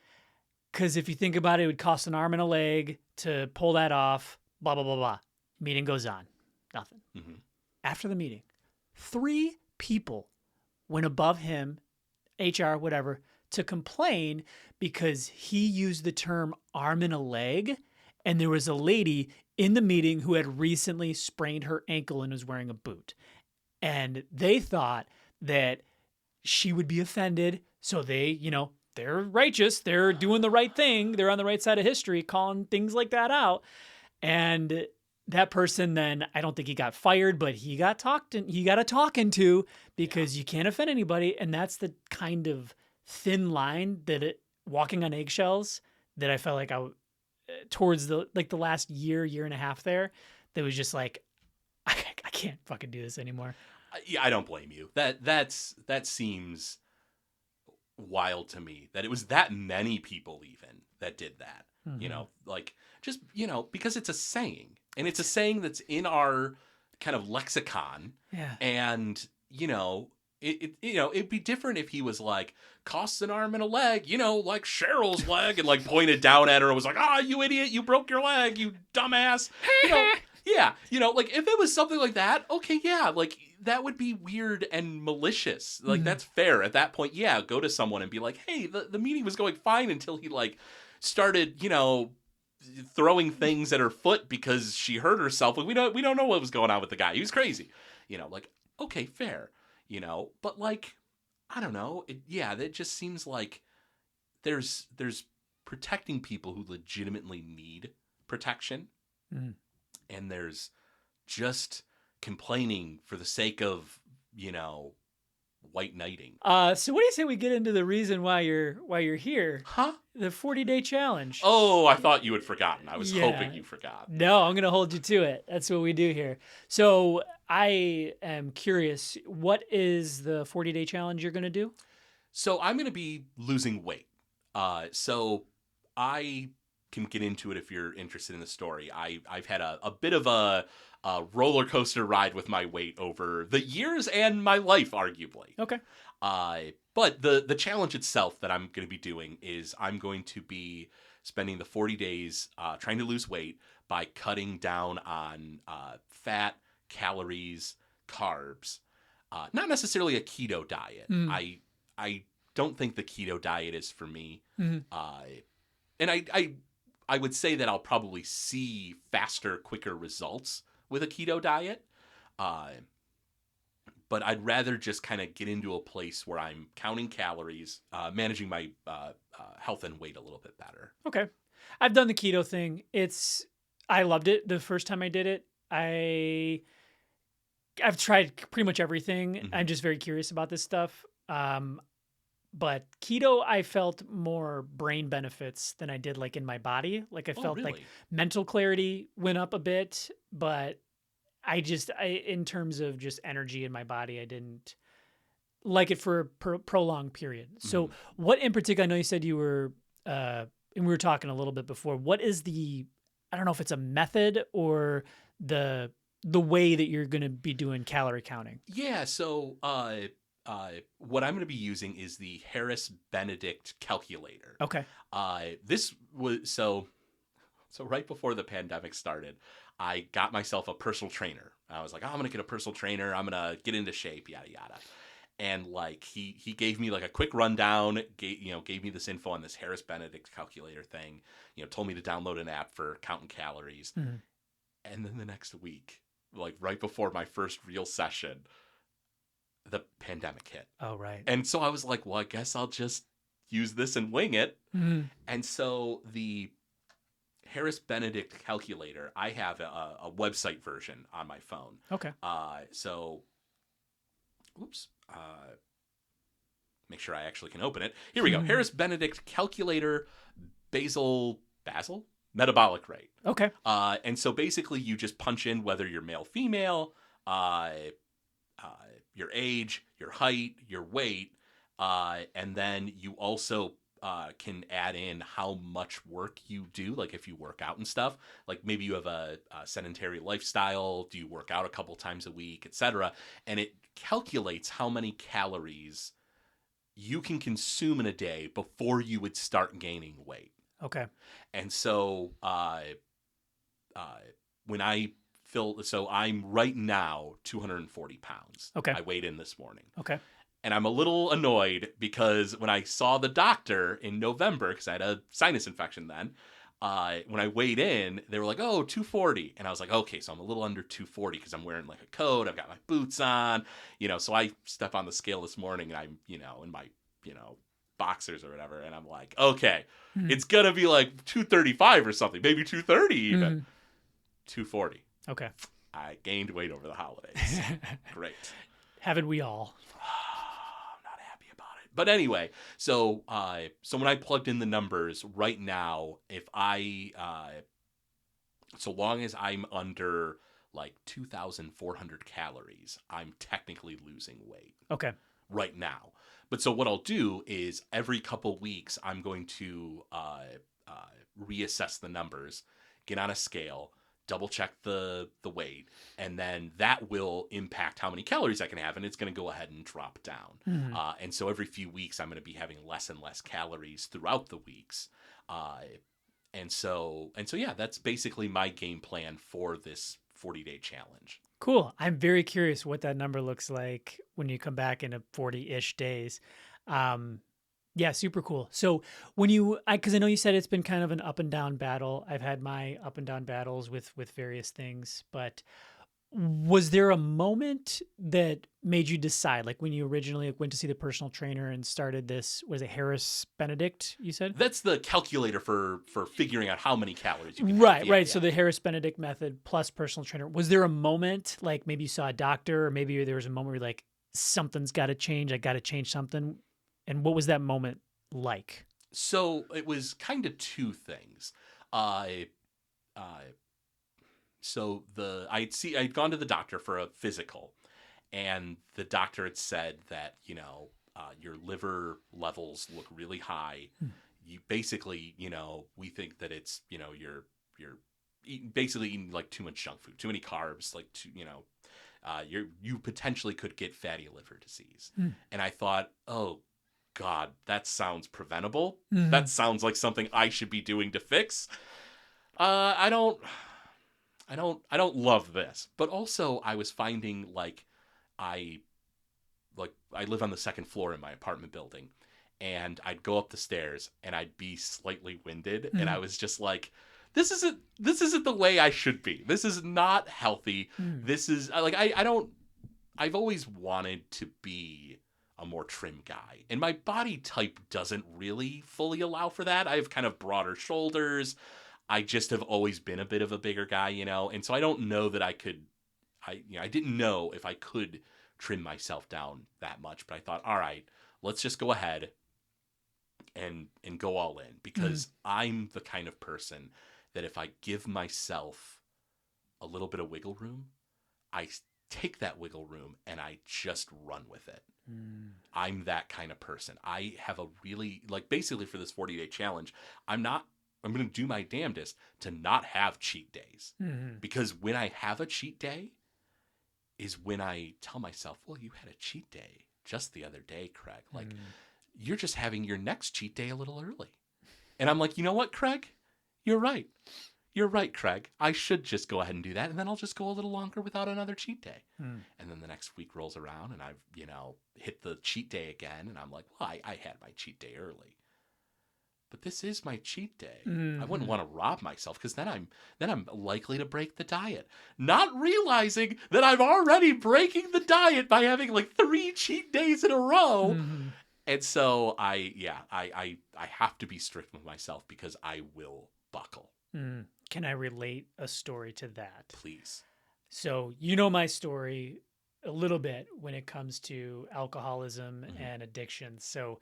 because if you think about it, it would cost an arm and a leg to pull that off, blah, blah, blah, blah. Meeting goes on. Nothing. After the meeting, 3 people went above him, HR, whatever, to complain because he used the term arm and a leg, and there was a lady in the meeting who had recently sprained her ankle and was wearing a boot. And they thought that she would be offended, so they, they're righteous, they're doing the right thing, they're on the right side of history, calling things like that out. And that person then, I don't think he got fired, but he got a talking to, because you can't offend anybody. And that's the kind of thin line that walking on eggshells that I felt like towards the last year and a half there, that was just like, I can't fucking do this anymore. Yeah, I don't blame you. That seems wild to me, that it was that many people even that did that. Just, because it's a saying, and it's a saying that's in our kind of lexicon. Yeah. And, it'd be different if he was like, costs an arm and a leg, like Cheryl's leg, and like pointed down at her and was like, you idiot, you broke your leg, you dumbass. Yeah, like if it was something like that, okay, yeah, like that would be weird and malicious. Like that's fair. At that point, yeah, go to someone and be like, "Hey, the meeting was going fine until he like started, throwing things at her foot because she hurt herself. Like we don't know what was going on with the guy. He was crazy." Like okay, fair. But like I don't know. That just seems like there's protecting people who legitimately need protection, Mm. and there's just complaining for the sake of, white knighting. So what do you say we get into the reason why you're here? Huh? The 40-day challenge. Oh, I thought you had forgotten. I was Yeah. hoping you forgot. No, I'm going to hold you to it. That's what we do here. So I am curious, what is the 40-day challenge you're going to do? So I'm going to be losing weight. So I can get into it if you're interested in the story. I've had a bit of a roller coaster ride with my weight over the years and my life, arguably. Okay. But the challenge itself that I'm going to be doing is I'm going to be spending the 40 days trying to lose weight by cutting down on fat, calories, carbs. Not necessarily a keto diet. I don't think the keto diet is for me. And I would say that I'll probably see faster, quicker results with a keto diet. But I'd rather just kind of get into a place where I'm counting calories, managing my health and weight a little bit better. Okay. I've done the keto thing. I loved it the first time I did it. I've tried pretty much everything. Mm-hmm. I'm just very curious about this stuff. But keto, I felt more brain benefits than I did like in my body. Like I felt really? like mental clarity went up a bit, but in terms of just energy in my body, I didn't like it for a prolonged period. So what in particular, I know you said you were, and we were talking a little bit before, what is I don't know if it's a method or the way that you're going to be doing calorie counting? Yeah. So, what I'm going to be using is the Harris Benedict calculator. Okay. This was so right before the pandemic started, I got myself a personal trainer. I was like, oh, I'm going to get a personal trainer. I'm going to get into shape, yada, yada. And like, he gave me like a quick rundown, gave me this info on this Harris Benedict calculator thing, told me to download an app for counting calories. Mm-hmm. And then the next week, like right before my first real session, the pandemic hit. Oh, right. And so I was like, well, I guess I'll just use this and wing it. Mm-hmm. And so the Harris Benedict calculator, I have a website version on my phone. Okay. Make sure I actually can open it. Here we go. Harris Benedict calculator basal metabolic rate. Okay. And so basically you just punch in whether you're male, female, your age, your height, your weight, and then you also can add in how much work you do, like if you work out and stuff. Like maybe you have a sedentary lifestyle, do you work out a couple times a week, etc. And it calculates how many calories you can consume in a day before you would start gaining weight. Okay. And so when I'm right now 240 pounds. Okay. I weighed in this morning. Okay. And I'm a little annoyed because when I saw the doctor in November, because I had a sinus infection then, when I weighed in, they were like, oh, 240. And I was like, okay, so I'm a little under 240 because I'm wearing like a coat. I've got my boots on, so I step on the scale this morning and I'm, in my, boxers or whatever. And I'm like, okay, it's going to be like 235 or something, maybe 230 even. 240. Okay. I gained weight over the holidays. Great. Haven't we all? I'm not happy about it. But anyway, so when I plugged in the numbers right now, if so long as I'm under like 2,400 calories, I'm technically losing weight. Okay. Right now. But so what I'll do is every couple weeks, I'm going to reassess the numbers, get on a scale, double check the weight, and then that will impact how many calories I can have, and it's going to go ahead and drop down. Mm-hmm. And so every few weeks, I'm going to be having less and less calories throughout the weeks. And so yeah, that's basically my game plan for this 40-day challenge. Cool. I'm very curious what that number looks like when you come back in a 40-ish days. Yeah, super cool. So when because I know you said it's been kind of an up and down battle. I've had my up and down battles with various things, but was there a moment that made you decide, like when you originally went to see the personal trainer and started this, was it Harris Benedict, you said? That's the calculator for figuring out how many calories you can Right, have. Yeah, right. yeah. So the Harris Benedict method plus personal trainer. Was there a moment, like maybe you saw a doctor, or maybe there was a moment where you're like, something's got to change. I got to change something. And what was that moment like? So it was kind of two things. Uh, I'd gone to the doctor for a physical, and the doctor had said that your liver levels look really high. You basically, we think that it's you're basically eating like too much junk food, too many carbs, like you potentially could get fatty liver disease. And I thought, oh God, that sounds preventable. Mm-hmm. That sounds like something I should be doing to fix. I don't love this. But also I was finding I live on the second floor in my apartment building, and I'd go up the stairs and I'd be slightly winded, and I was just like, this isn't the way I should be. This is not healthy. This is I've always wanted to be a more trim guy, and my body type doesn't really fully allow for that. I have kind of broader shoulders. I just have always been a bit of a bigger guy, and so I don't know that I didn't know if I could trim myself down that much, but I thought, all right, let's just go ahead and go all in, because I'm the kind of person that if I give myself a little bit of wiggle room, I take that wiggle room and I just run with it. I'm that kind of person. I have a really, basically for this 40-day challenge, I'm going to do my damnedest to not have cheat days. Because when I have a cheat day is when I tell myself, well, you had a cheat day just the other day, Craig. You're just having your next cheat day a little early. And I'm like, you know what, Craig? You're right. You're right, Craig. I should just go ahead and do that, and then I'll just go a little longer without another cheat day. And then the next week rolls around, and I've, hit the cheat day again, and I'm like, well, I had my cheat day early. But this is my cheat day. I wouldn't want to rob myself, because then I'm likely to break the diet. Not realizing that I'm already breaking the diet by having 3 cheat days in a row. And so I have to be strict with myself, because I will buckle. Can I relate a story to that? Please. So you know my story a little bit when it comes to alcoholism and addiction. So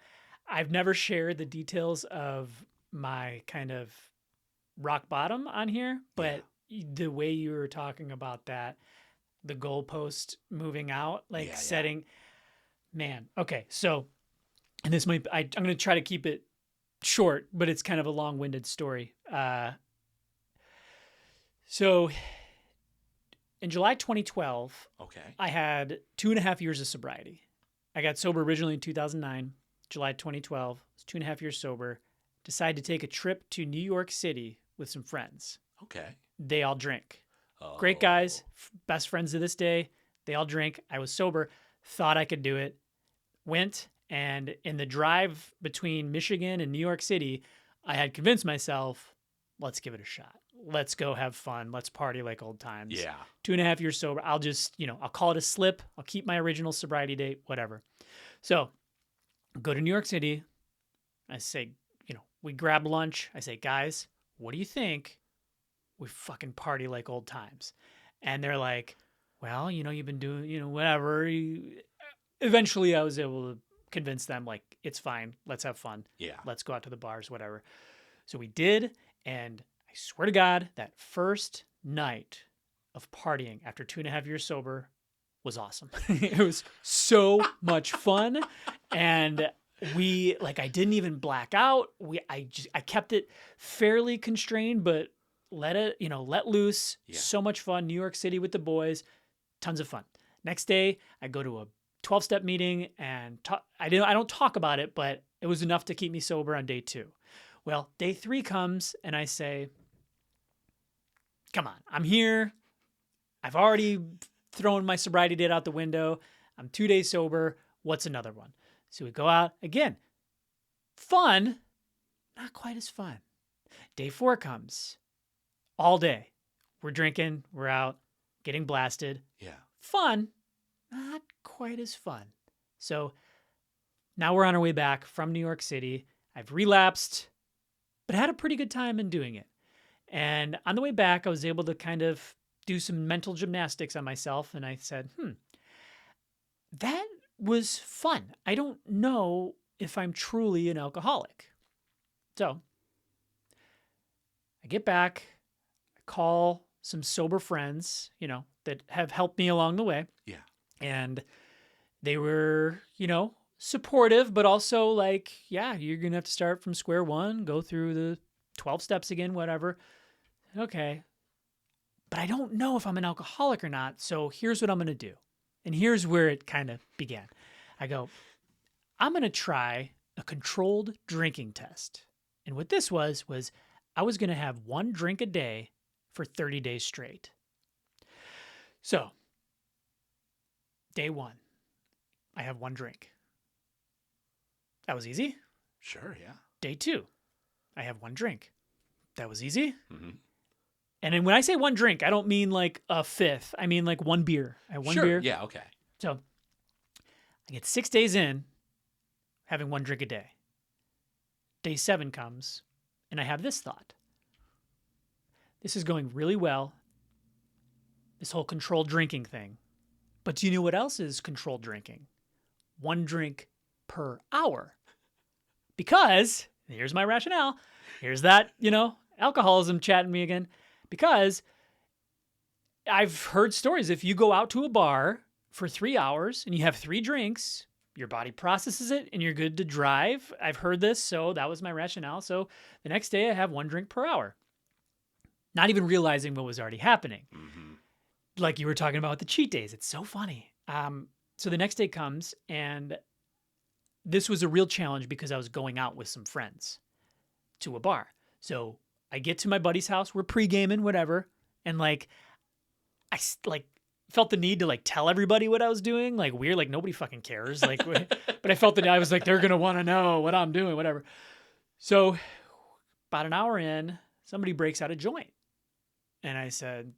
I've never shared the details of my kind of rock bottom on here, but the way you were talking about that, the goalpost moving out, setting, man. Okay. So, and this might, I'm going to try to keep it short, but it's kind of a long-winded story. So in July 2012, I had 2.5 years of sobriety. I got sober originally in 2009. July 2012, I was 2.5 years sober, decided to take a trip to New York City with some friends. Okay. They all drink. Great guys, best friends to this day. They all drink. I was sober, thought I could do it. Went, and in the drive between Michigan and New York City, I had convinced myself, let's give it a shot. Let's go have fun. Let's party like old times. Yeah. 2.5 years sober. I'll just, I'll call it a slip. I'll keep my original sobriety date, whatever. So go to New York City. I say, we grab lunch. I say, guys, what do you think? We fucking party like old times. And they're like, well, you've been doing, whatever. Eventually I was able to convince them, it's fine. Let's have fun. Yeah. Let's go out to the bars, whatever. So we did. And I swear to God, that first night of partying after 2.5 years sober was awesome. It was so much fun. And I didn't even black out. I kept it fairly constrained, but let loose. Yeah. So much fun. New York City with the boys, tons of fun. Next day, I go to a 12-step meeting and I don't talk about it, but it was enough to keep me sober on day 2. Well, day 3 comes and I say, come on, I'm here. I've already thrown my sobriety date out the window. I'm 2 days sober. What's another one? So we go out again. Fun, not quite as fun. Day 4 comes. All day. We're drinking, we're out, getting blasted. Yeah. Fun, not quite as fun. So now we're on our way back from New York City. I've relapsed, but had a pretty good time in doing it. And on the way back, I was able to kind of do some mental gymnastics on myself. And I said, that was fun. I don't know if I'm truly an alcoholic. So I get back, I call some sober friends, that have helped me along the way. Yeah. And they were, supportive, but also like, yeah, you're going to have to start from square one, go through the 12 steps again, whatever. Okay. But I don't know if I'm an alcoholic or not. So here's what I'm going to do. And here's where it kind of began. I go, I'm going to try a controlled drinking test. And what this was I was going to have 1 drink a day for 30 days straight. So, day 1, I have 1 drink. That was easy. Sure, yeah. Day 2, I have 1 drink. That was easy. Mm-hmm. And then when I say 1 drink, I don't mean like a fifth. I mean like 1 beer. I have 1 beer. Yeah, okay. So I get 6 days in having 1 drink a day. Day 7 comes and I have this thought. This is going really well. This whole controlled drinking thing. But do you know what else is controlled drinking? 1 drink per hour. Because, here's my rationale. Here's that, alcoholism chatting me again. Because I've heard stories. If you go out to a bar for 3 hours and you have 3 drinks, your body processes it and you're good to drive. I've heard this, so that was my rationale. So the next day I have 1 drink per hour. Not even realizing what was already happening. Mm-hmm. Like you were talking about with the cheat days. It's so funny. So the next day comes and this was a real challenge because I was going out with some friends to a bar. So I get to my buddy's house. We're pre-gaming, whatever. And I felt the need to tell everybody what I was doing. Like weird, like nobody fucking cares. But I felt that I was like, they're going to want to know what I'm doing, whatever. So about an hour in, somebody breaks out a joint. And I said,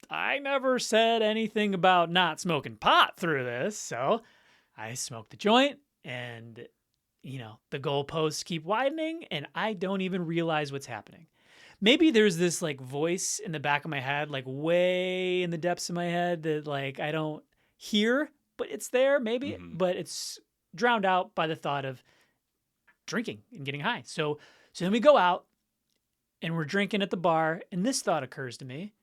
I never said anything about not smoking pot through this. So I smoked the joint and, the goalposts keep widening and I don't even realize what's happening. Maybe there's this voice in the back of my head, way in the depths of my head that I don't hear, but it's there maybe, but it's drowned out by the thought of drinking and getting high. So then we go out and we're drinking at the bar and this thought occurs to me.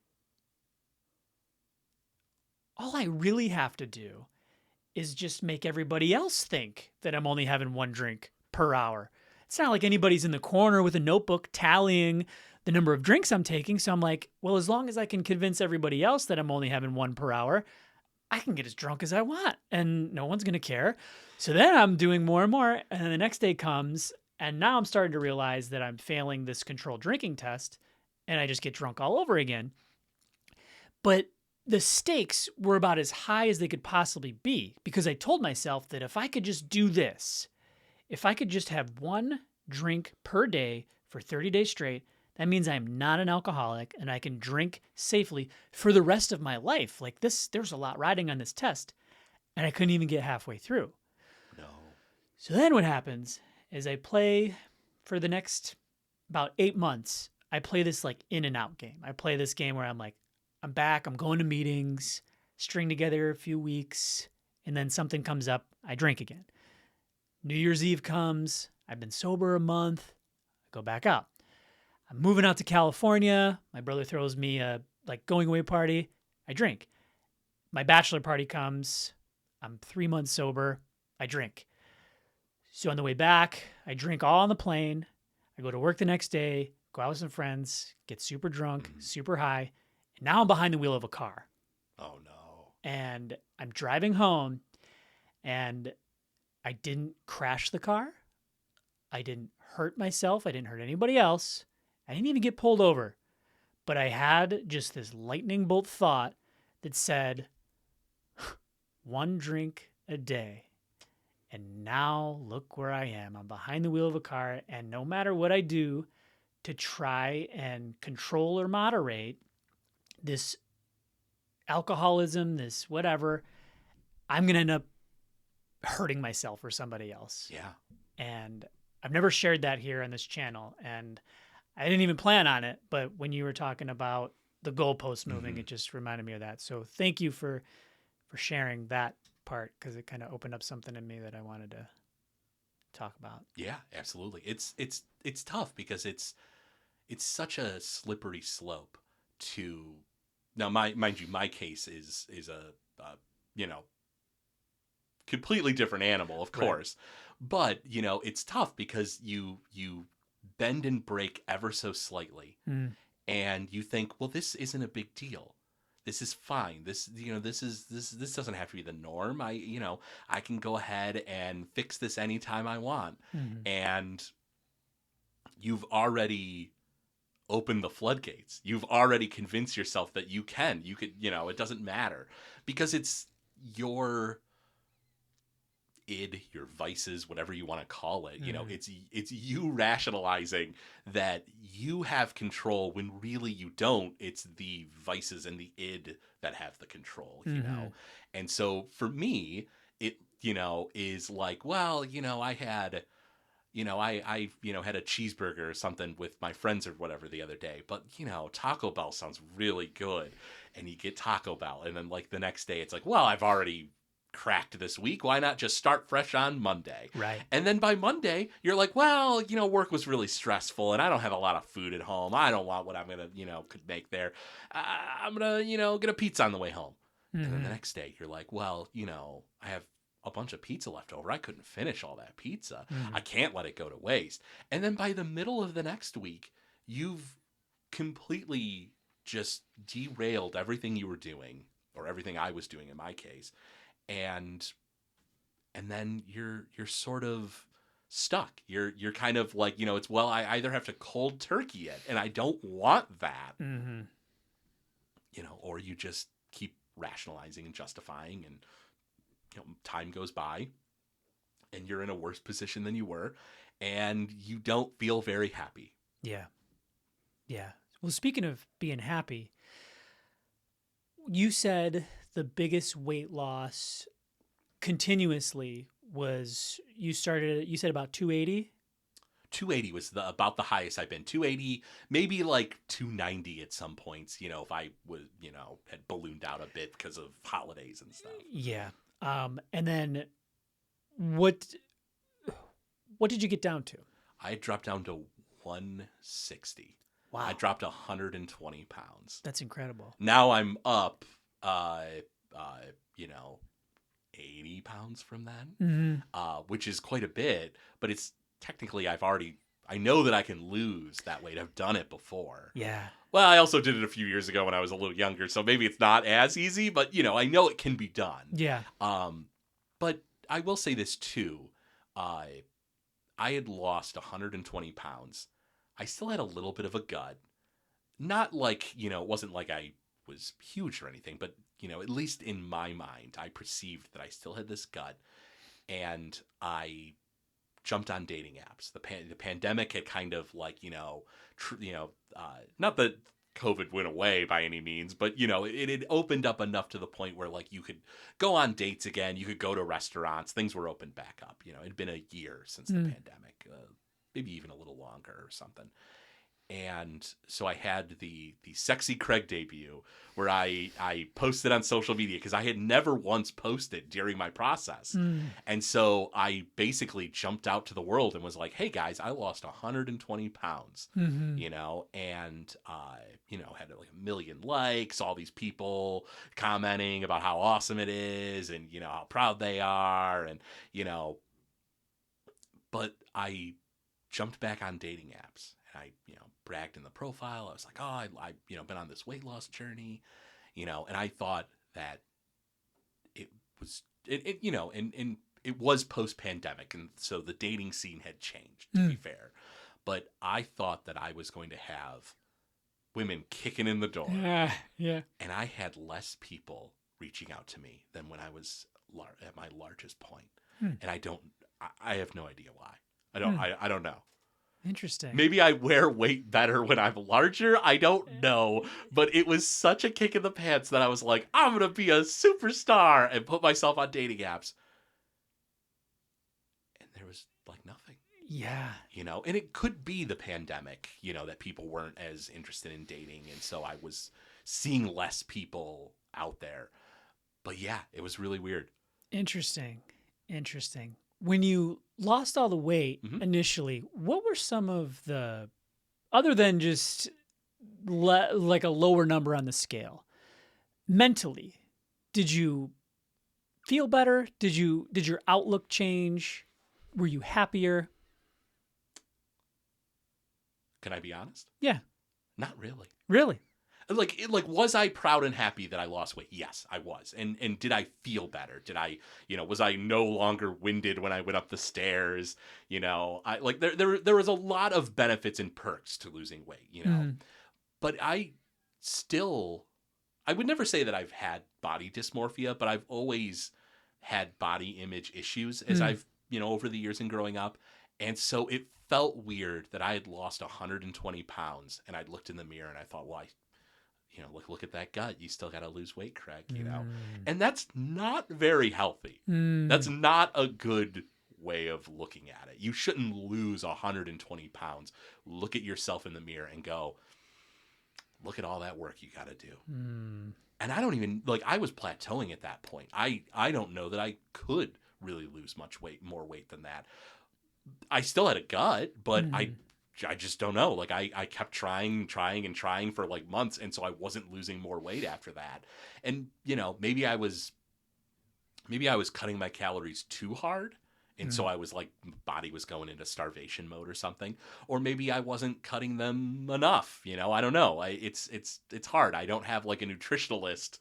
All I really have to do is just make everybody else think that I'm only having 1 drink per hour. It's not like anybody's in the corner with a notebook tallying the number of drinks I'm taking. So I'm like, well, as long as I can convince everybody else that I'm only having 1 per hour, I can get as drunk as I want and no one's going to care. So then I'm doing more and more. And then the next day comes and now I'm starting to realize that I'm failing this controlled drinking test and I just get drunk all over again. But the stakes were about as high as they could possibly be because I told myself that if I could just do this, if I could just have 1 drink per day for 30 days straight, that means I'm not an alcoholic and I can drink safely for the rest of my life. There's a lot riding on this test and I couldn't even get halfway through. No. So then what happens is I play for the next about 8 months. I play this in and out game. I play this game where I'm I'm back, I'm going to meetings, string together a few weeks, and then something comes up, I drink again. New Year's Eve comes, I've been sober a month, I go back out. I'm moving out to California, my brother throws me a going away party, I drink. My bachelor party comes, I'm 3 months sober, I drink. So on the way back, I drink all on the plane, I go to work the next day, go out with some friends, get super drunk, super high, and now I'm behind the wheel of a car. Oh, no. And I'm driving home, and I didn't crash the car. I didn't hurt myself. I didn't hurt anybody else. I didn't even get pulled over. But I had just this lightning bolt thought that said, one drink a day. And now look where I am. I'm behind the wheel of a car. And no matter what I do to try and control or moderate this alcoholism, this whatever, I'm going to end up hurting myself or somebody else. Yeah. And I've never shared that here on this channel. And I didn't even plan on it. But when you were talking about the goalpost moving, it just reminded me of that. So thank you for sharing that part, because it kind of opened up something in me that I wanted to talk about. Yeah, absolutely. It's tough because it's such a slippery slope to now. Mind you, my case is a completely different animal, of course. Right. But it's tough because you bend and break ever so slightly, and you think, well, this isn't a big deal. This is fine. This doesn't have to be the norm. I can go ahead and fix this anytime I want. And you've already opened the floodgates. You've already convinced yourself that you could, it doesn't matter because it's your id, your vices, whatever you want to call it. It's you rationalizing that you have control when really you don't. It's the vices and the id that have the control, And so for me, it, is like, well, I had, I had a cheeseburger or something with my friends or whatever the other day, but Taco Bell sounds really good. And you get Taco Bell. And then like the next day it's like, well, I've already cracked this week. Why not just start fresh on Monday? Right. And then by Monday, you're like, well, work was really stressful and I don't have a lot of food at home. I don't want what I'm going to, could make there. I'm going to, get a pizza on the way home. And then the next day you're like, well, I have a bunch of pizza left over. I couldn't finish all that pizza. I can't let it go to waste. And then by the middle of the next week, you've completely just derailed everything you were doing, or everything I was doing in my case. And then you're sort of stuck. You're kind of like, it's, well, I either have to cold turkey it, and I don't want that, or you just keep rationalizing and justifying, and time goes by and you're in a worse position than you were, and you don't feel very happy. Yeah. Well, speaking of being happy, you said the biggest weight loss continuously was you said about 280? 280 was about the highest I've been. 280, maybe like 290 at some points, if I was, had ballooned out a bit because of holidays and stuff. Yeah. And then what did you get down to? I dropped down to 160. Wow. I dropped 120 pounds. That's incredible. Now I'm up, 80 pounds from then, which is quite a bit, but it's technically I know that I can lose that weight. I've done it before. Yeah. Well, I also did it a few years ago when I was a little younger, so maybe it's not as easy, but I know it can be done. Yeah. But I will say this too. I had lost 120 pounds. I still had a little bit of a gut. Not like, it wasn't like I was huge or anything, but, at least in my mind, I perceived that I still had this gut, and I jumped on dating apps. The pandemic had kind of like, not that COVID went away by any means, but it had opened up enough to the point where like you could go on dates again, you could go to restaurants, things were opened back up. It had been a year since the pandemic, maybe even a little longer or something. And so I had the Sexy Craig debut where I posted on social media because I had never once posted during my process. And so I basically jumped out to the world and was like, hey guys, I lost 120 pounds, and had like 1 million likes, all these people commenting about how awesome it is and, how proud they are. And, but I jumped back on dating apps. I, bragged in the profile. I was like, oh, I've been on this weight loss journey, and I thought that it was, and it was post-pandemic. And so the dating scene had changed, to be fair. But I thought that I was going to have women kicking in the door. Yeah. And I had less people reaching out to me than when I was at my largest point. And I have no idea why. I don't know. Interesting. Maybe I wear weight better when I'm larger. I don't know. But it was such a kick in the pants that I was like, I'm going to be a superstar and put myself on dating apps. And there was like nothing. Yeah. And it could be the pandemic, that people weren't as interested in dating. And so I was seeing less people out there. But yeah, it was really weird. Interesting. When you lost all the weight initially, what were some of the, other than just like a lower number on the scale, mentally, did you feel better? Did your outlook change? Were you happier? Can I be honest? Yeah. Not really. Really? Like, was I proud and happy that I lost weight? Yes, I was. And did I feel better? Did I, was I no longer winded when I went up the stairs? I like there was a lot of benefits and perks to losing weight, But I would never say that I've had body dysmorphia, but I've always had body image issues as I've, over the years and growing up. And so it felt weird that I had lost 120 pounds and I'd looked in the mirror and I thought, well, look at that gut. You still got to lose weight, Craig, And that's not very healthy. That's not a good way of looking at it. You shouldn't lose 120 pounds. Look at yourself in the mirror and go, look at all that work you got to do. And I don't even, I was plateauing at that point. I don't know that I could really lose more weight than that. I still had a gut, but I just don't know. I kept trying for months. And so I wasn't losing more weight after that. And, maybe I was cutting my calories too hard. And so I was body was going into starvation mode or something, or maybe I wasn't cutting them enough. I don't know. It's hard. I don't have a nutritionalist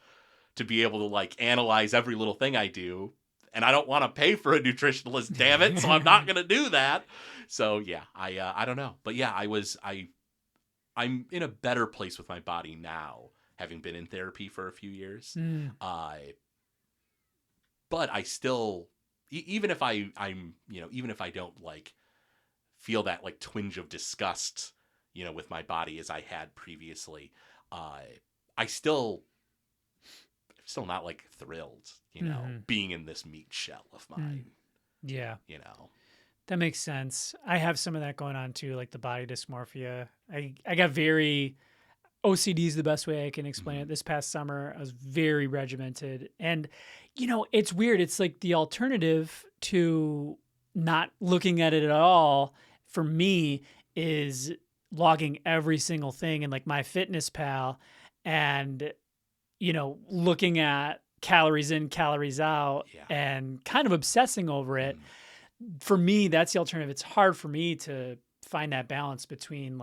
to be able to analyze every little thing I do. And I don't want to pay for a nutritionalist, damn it. So I'm not going to do that. So yeah, I don't know. But yeah, I'm in a better place with my body now, having been in therapy for a few years. But I still, even if I'm, even if I don't feel that twinge of disgust, with my body as I had previously, I still not thrilled, being in this meat shell of mine. Yeah. That makes sense. I have some of that going on too, like the body dysmorphia. I got very, OCD is the best way I can explain it. This past summer, I was very regimented. And, it's weird. It's like the alternative to not looking at it at all for me is logging every single thing in MyFitnessPal and, looking at calories in, calories out, and kind of obsessing over it. For me, that's the alternative. It's hard for me to find that balance between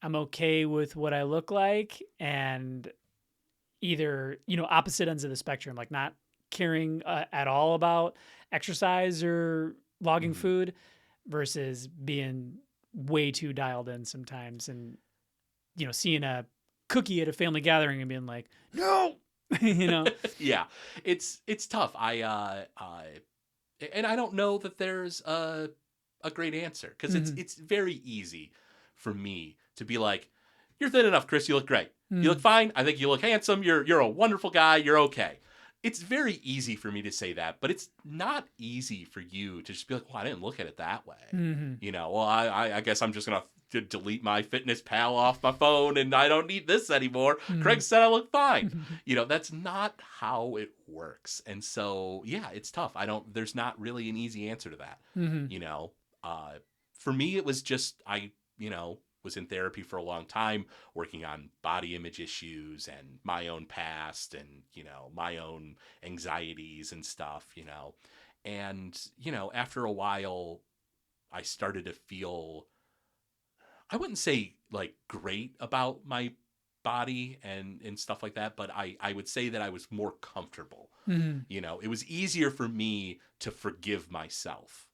I'm okay with what I look like and either, opposite ends of the spectrum, not caring at all about exercise or logging food versus being way too dialed in sometimes and, seeing a cookie at a family gathering and being like, no, Yeah, it's tough. And I don't know that there's a great answer because it's very easy for me to be like, you're thin enough, Chris. You look great. You look fine. I think you look handsome. You're a wonderful guy. You're okay. It's very easy for me to say that, but it's not easy for you to just be like, well, I didn't look at it that way. Well, I guess I'm just going to delete my FitnessPal off my phone and I don't need this anymore. Craig said I look fine. That's not how it works. And so, yeah, it's tough. There's not really an easy answer to that. For me, it was just, I was in therapy for a long time, working on body image issues and my own past and, my own anxieties and stuff, and, after a while, I started to feel, I wouldn't say great about my body and stuff like that, but I would say that I was more comfortable. It was easier for me to forgive myself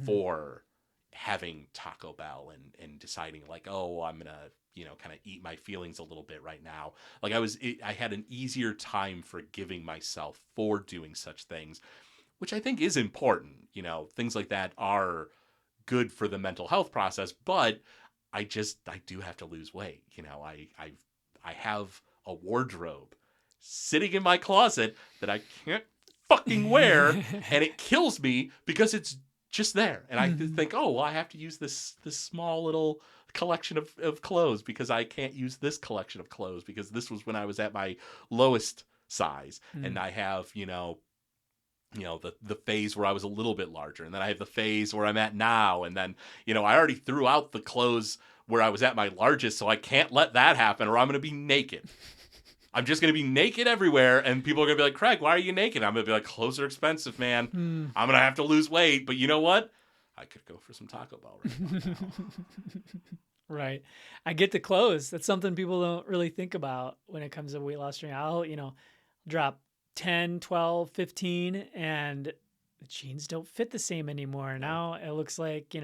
for having Taco Bell and deciding like, oh, I'm gonna, kind of eat my feelings a little bit right now. Like I had an easier time forgiving myself for doing such things, which I think is important. Things like that are good for the mental health process, but I do have to lose weight. I have a wardrobe sitting in my closet that I can't fucking wear, and it kills me because it's just there. And I think, oh, well, I have to use this small little collection of clothes because I can't use this collection of clothes because this was when I was at my lowest size. And I have, the phase where I was a little bit larger, and then I have the phase where I'm at now, and then I already threw out the clothes where I was at my largest, so I can't let that happen, or I'm gonna be naked. I'm just gonna be naked everywhere, and people are gonna be like, Craig, why are you naked? I'm gonna be like, clothes are expensive, man. I'm gonna have to lose weight, but you know what? I could go for some Taco Bell right about now. Right. I get the clothes. That's something people don't really think about when it comes to weight loss journey. I'll, drop 10, 12, 15, and the jeans don't fit the same anymore. Now it looks like,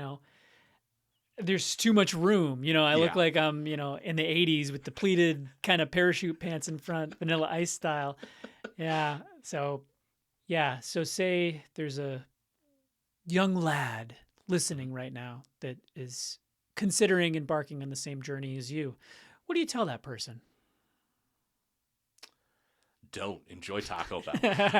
there's too much room. I look like I'm, in the 80s with the pleated kind of parachute pants in front, Vanilla Ice style. Yeah. So say there's a young lad listening right now that is considering embarking on the same journey as you. What do you tell that person? Don't enjoy Taco Bell.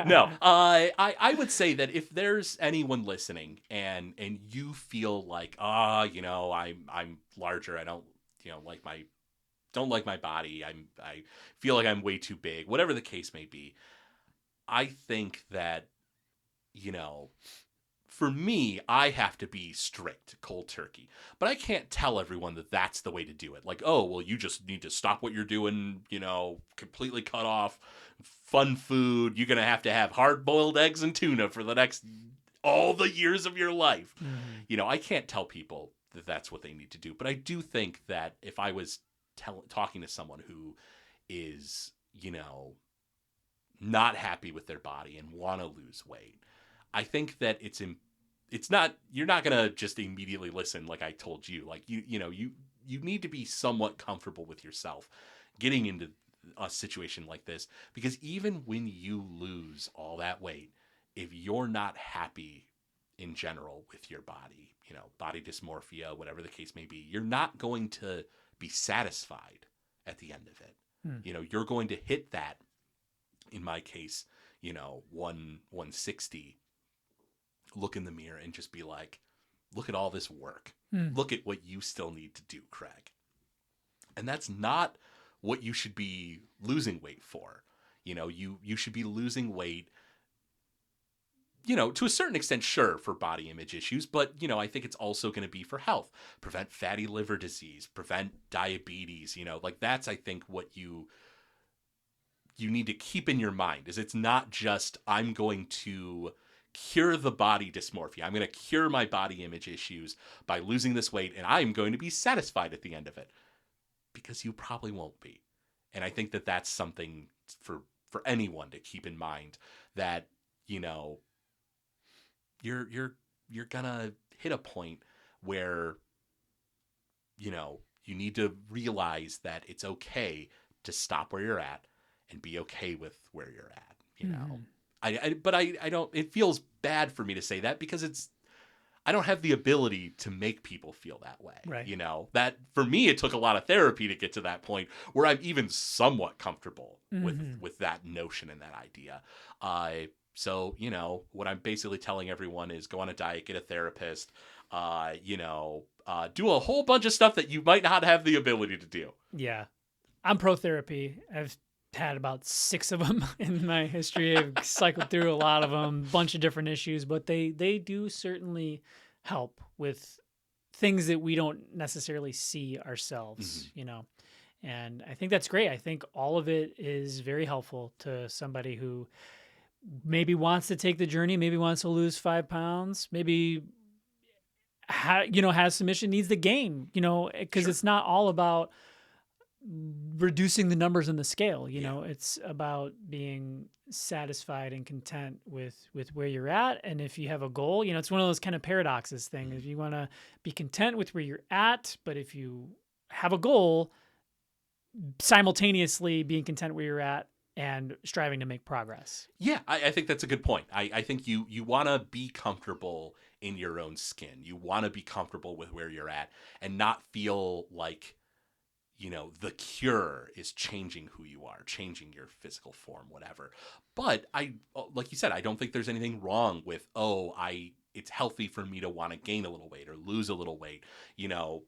No, I would say that if there's anyone listening and you feel like, I'm larger, I don't, don't like my body, I feel like I'm way too big, whatever the case may be, I think that, for me, I have to be strict, cold turkey. But I can't tell everyone that that's the way to do it. Like, oh, well, you just need to stop what you're doing, completely cut off fun food. You're going to have hard-boiled eggs and tuna for all the years of your life. I can't tell people that that's what they need to do. But I do think that if I was talking to someone who is, not happy with their body and want to lose weight, I think that it's not, you're not going to just immediately listen like I told you. Like, you need to be somewhat comfortable with yourself getting into a situation like this, because even when you lose all that weight, if you're not happy in general with your body, body dysmorphia, whatever the case may be, you're not going to be satisfied at the end of it. You're going to hit that, in my case, 160, look in the mirror and just be like, look at all this work. Look at what you still need to do, Craig. And that's not what you should be losing weight for. You should be losing weight, to a certain extent, sure, for body image issues, but, I think it's also going to be for health, prevent fatty liver disease, prevent diabetes, like that's, I think, what you need to keep in your mind is it's not just, I'm going to cure the body dysmorphia. I'm going to cure my body image issues by losing this weight, and I'm going to be satisfied at the end of it. Because you probably won't be. And I think that that's something for anyone to keep in mind, that, you're gonna hit a point where, you need to realize that it's okay to stop where you're at and be okay with where you're at, but I don't, it feels bad for me to say that because I don't have the ability to make people feel that way. Right. That for me, it took a lot of therapy to get to that point where I'm even somewhat comfortable with that notion and that idea. So, what I'm basically telling everyone is go on a diet, get a therapist, do a whole bunch of stuff that you might not have the ability to do. Yeah. I'm pro therapy. I've had about 6 of them in my history. I've cycled through a lot of them, a bunch of different issues, but they do certainly help with things that we don't necessarily see ourselves, and I think that's great. I think all of it is very helpful to somebody who maybe wants to take the journey, maybe wants to lose 5 pounds, maybe has some issue, needs the game, because It's not all about reducing the numbers on the scale. You know, it's about being satisfied and content with where you're at. And if you have a goal, you know, it's one of those kind of paradoxes thing. If you want to be content with where you're at, but if you have a goal, simultaneously being content where you're at and striving to make progress. Yeah, I think that's a good point. I think you want to be comfortable in your own skin. You want to be comfortable with where you're at and not feel like, you know, the cure is changing who you are, changing your physical form, whatever. But like you said, I don't think there's anything wrong with, it's healthy for me to want to gain a little weight or lose a little weight. You know,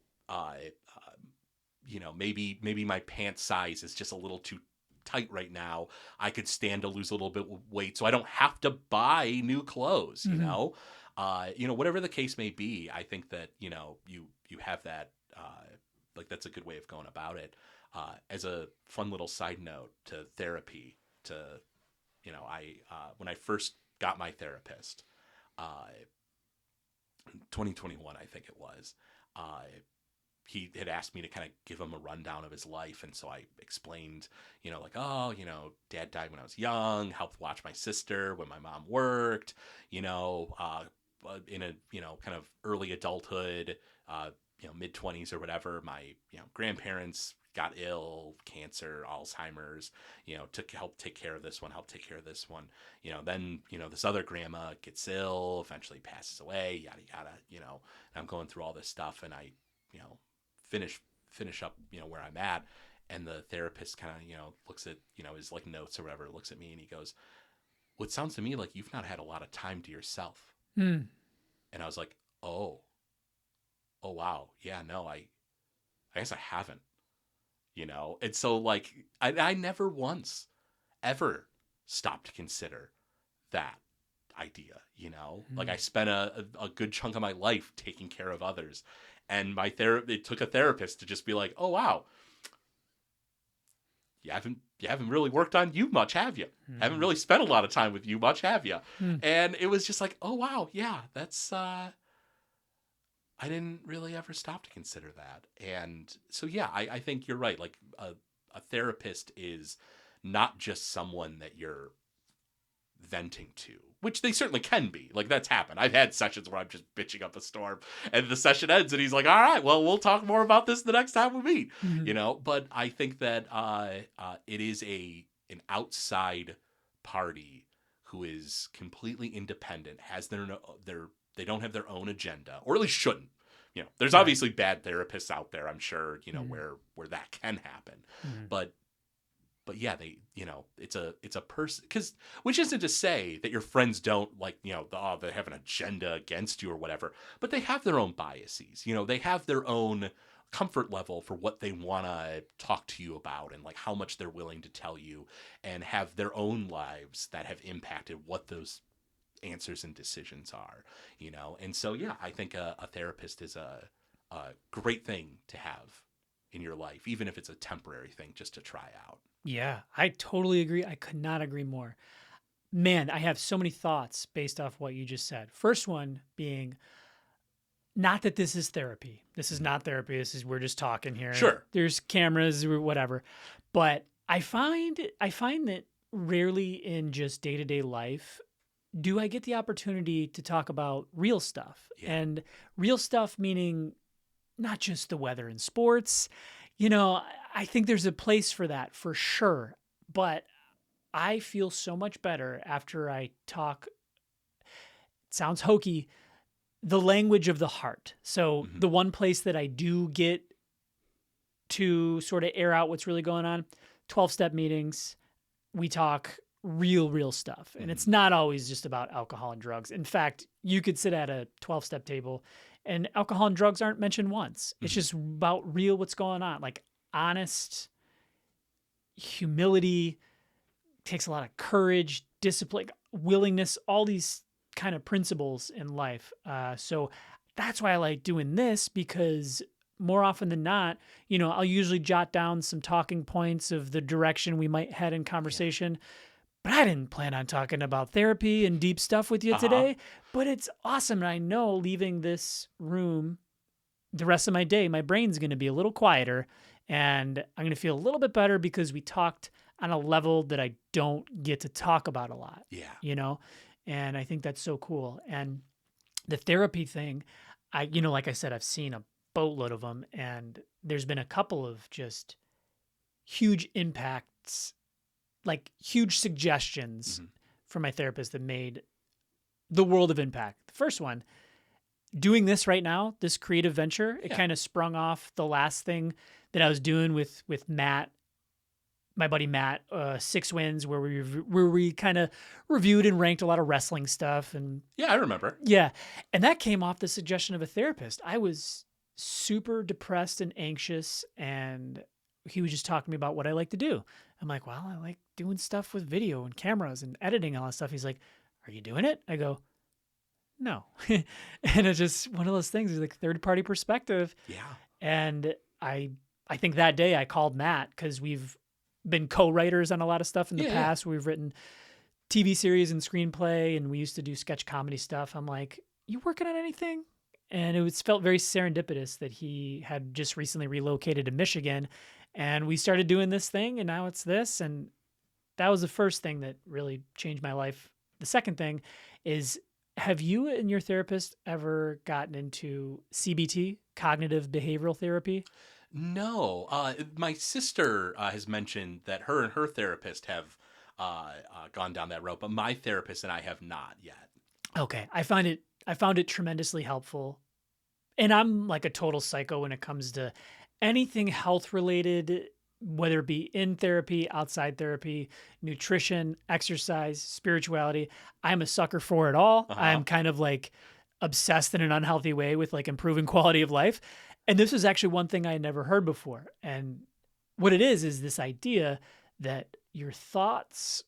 maybe my pant size is just a little too tight right now. I could stand to lose a little bit of weight so I don't have to buy new clothes, you know? Whatever the case may be, I think that, you know, you have that, that's a good way of going about it. As a fun little side note to therapy, when I first got my therapist, 2021, I think it was, he had asked me to kind of give him a rundown of his life. And so I explained, Dad died when I was young, helped watch my sister when my mom worked, in a, kind of early adulthood, mid-20s or whatever, my, grandparents got ill, cancer, Alzheimer's, help take care of this one, then, this other grandma gets ill, eventually passes away, yada, yada, and I'm going through all this stuff and I, finish up, where I'm at. And the therapist kind of, looks at, his like notes or whatever, looks at me and he goes, well, it sounds to me like you've not had a lot of time to yourself. And I was like, oh, wow. Yeah, no, I guess I haven't, And so like, I never once ever stopped to consider that idea, like I spent a good chunk of my life taking care of others. And it took a therapist to just be like, oh, wow, you haven't really worked on you much, have you? Haven't really spent a lot of time with you much, have you? And it was just like, oh, wow, yeah, that's, I didn't really ever stop to consider that. And so, yeah, I think you're right. Like a therapist is not just someone that you're venting to, which they certainly can be. Like that's happened. I've had sessions where I'm just bitching up a storm and the session ends and he's like, all right, well, we'll talk more about this the next time we meet, but I think that it is an outside party who is completely independent, has they don't have their own agenda, or at least shouldn't. There's obviously bad therapists out there, I'm sure, where that can happen. But yeah, it's a person, which isn't to say that your friends don't they have an agenda against you or whatever, but they have their own biases, they have their own comfort level for what they want to talk to you about and like how much they're willing to tell you, and have their own lives that have impacted what those answers and decisions are, and so, yeah, I think a therapist is a great thing to have in your life, even if it's a temporary thing just to try out. Yeah, I totally agree. I could not agree more. Man, I have so many thoughts based off what you just said. First one being, not that this is therapy. This is not therapy. We're just talking here. Sure. There's cameras or whatever. But I find that rarely in just day-to-day life do I get the opportunity to talk about real stuff. Yeah. And real stuff meaning not just the weather and sports. I think there's a place for that for sure. But I feel so much better after I talk, it sounds hokey, the language of the heart. So the one place that I do get to sort of air out what's really going on, 12-step meetings, we talk real stuff. And it's not always just about alcohol and drugs. In fact, you could sit at a 12-step table and alcohol and drugs aren't mentioned once. It's just about real what's going on. Like honest humility, takes a lot of courage, discipline, willingness, all these kind of principles in life. So that's why I like doing this, because more often than not, I'll usually jot down some talking points of the direction we might head in conversation. Yeah. But I didn't plan on talking about therapy and deep stuff with you today. But it's awesome. And I know leaving this room, the rest of my day, my brain's going to be a little quieter. And I'm going to feel a little bit better because we talked on a level that I don't get to talk about a lot, Yeah. you know? And I think that's so cool. And the therapy thing, like I said, I've seen a boatload of them, and there's been a couple of just huge impacts, like huge suggestions Hmm. from my therapist that made the world of impact. The first one, doing this right now, this creative venture, it Yeah. kind of sprung off the last thing that I was doing with Matt, my buddy Matt, Six Wins, where we kind of reviewed and ranked a lot of wrestling stuff. And Yeah, I remember. yeah, and that came off the suggestion of a therapist. I was super depressed and anxious, and he was just talking to me about what I like to do. I'm like, well, I like doing stuff with video and cameras and editing and all that stuff. He's like, are you doing it? I go, no. And it's just one of those things. It's like third party perspective. Yeah. And I think that day I called Matt because we've been co-writers on a lot of stuff in the Yeah, yeah. past. We've written TV series and screenplay, and we used to do sketch comedy stuff. I'm like, you working on anything? And it was felt very serendipitous that he had just recently relocated to Michigan, and we started doing this thing, and now it's this. And that was the first thing that really changed my life. The second thing is, have you and your therapist ever gotten into CBT, cognitive behavioral therapy? No. My sister has mentioned that her and her therapist have gone down that road, but my therapist and I have not yet. Okay, I found it tremendously helpful. And I'm like a total psycho when it comes to anything health related, whether it be in therapy, outside therapy, nutrition, exercise, spirituality. I'm a sucker for it all. Uh-huh. I'm kind of like obsessed in an unhealthy way with like improving quality of life. And this is actually one thing I had never heard before. And what it is this idea that your thoughts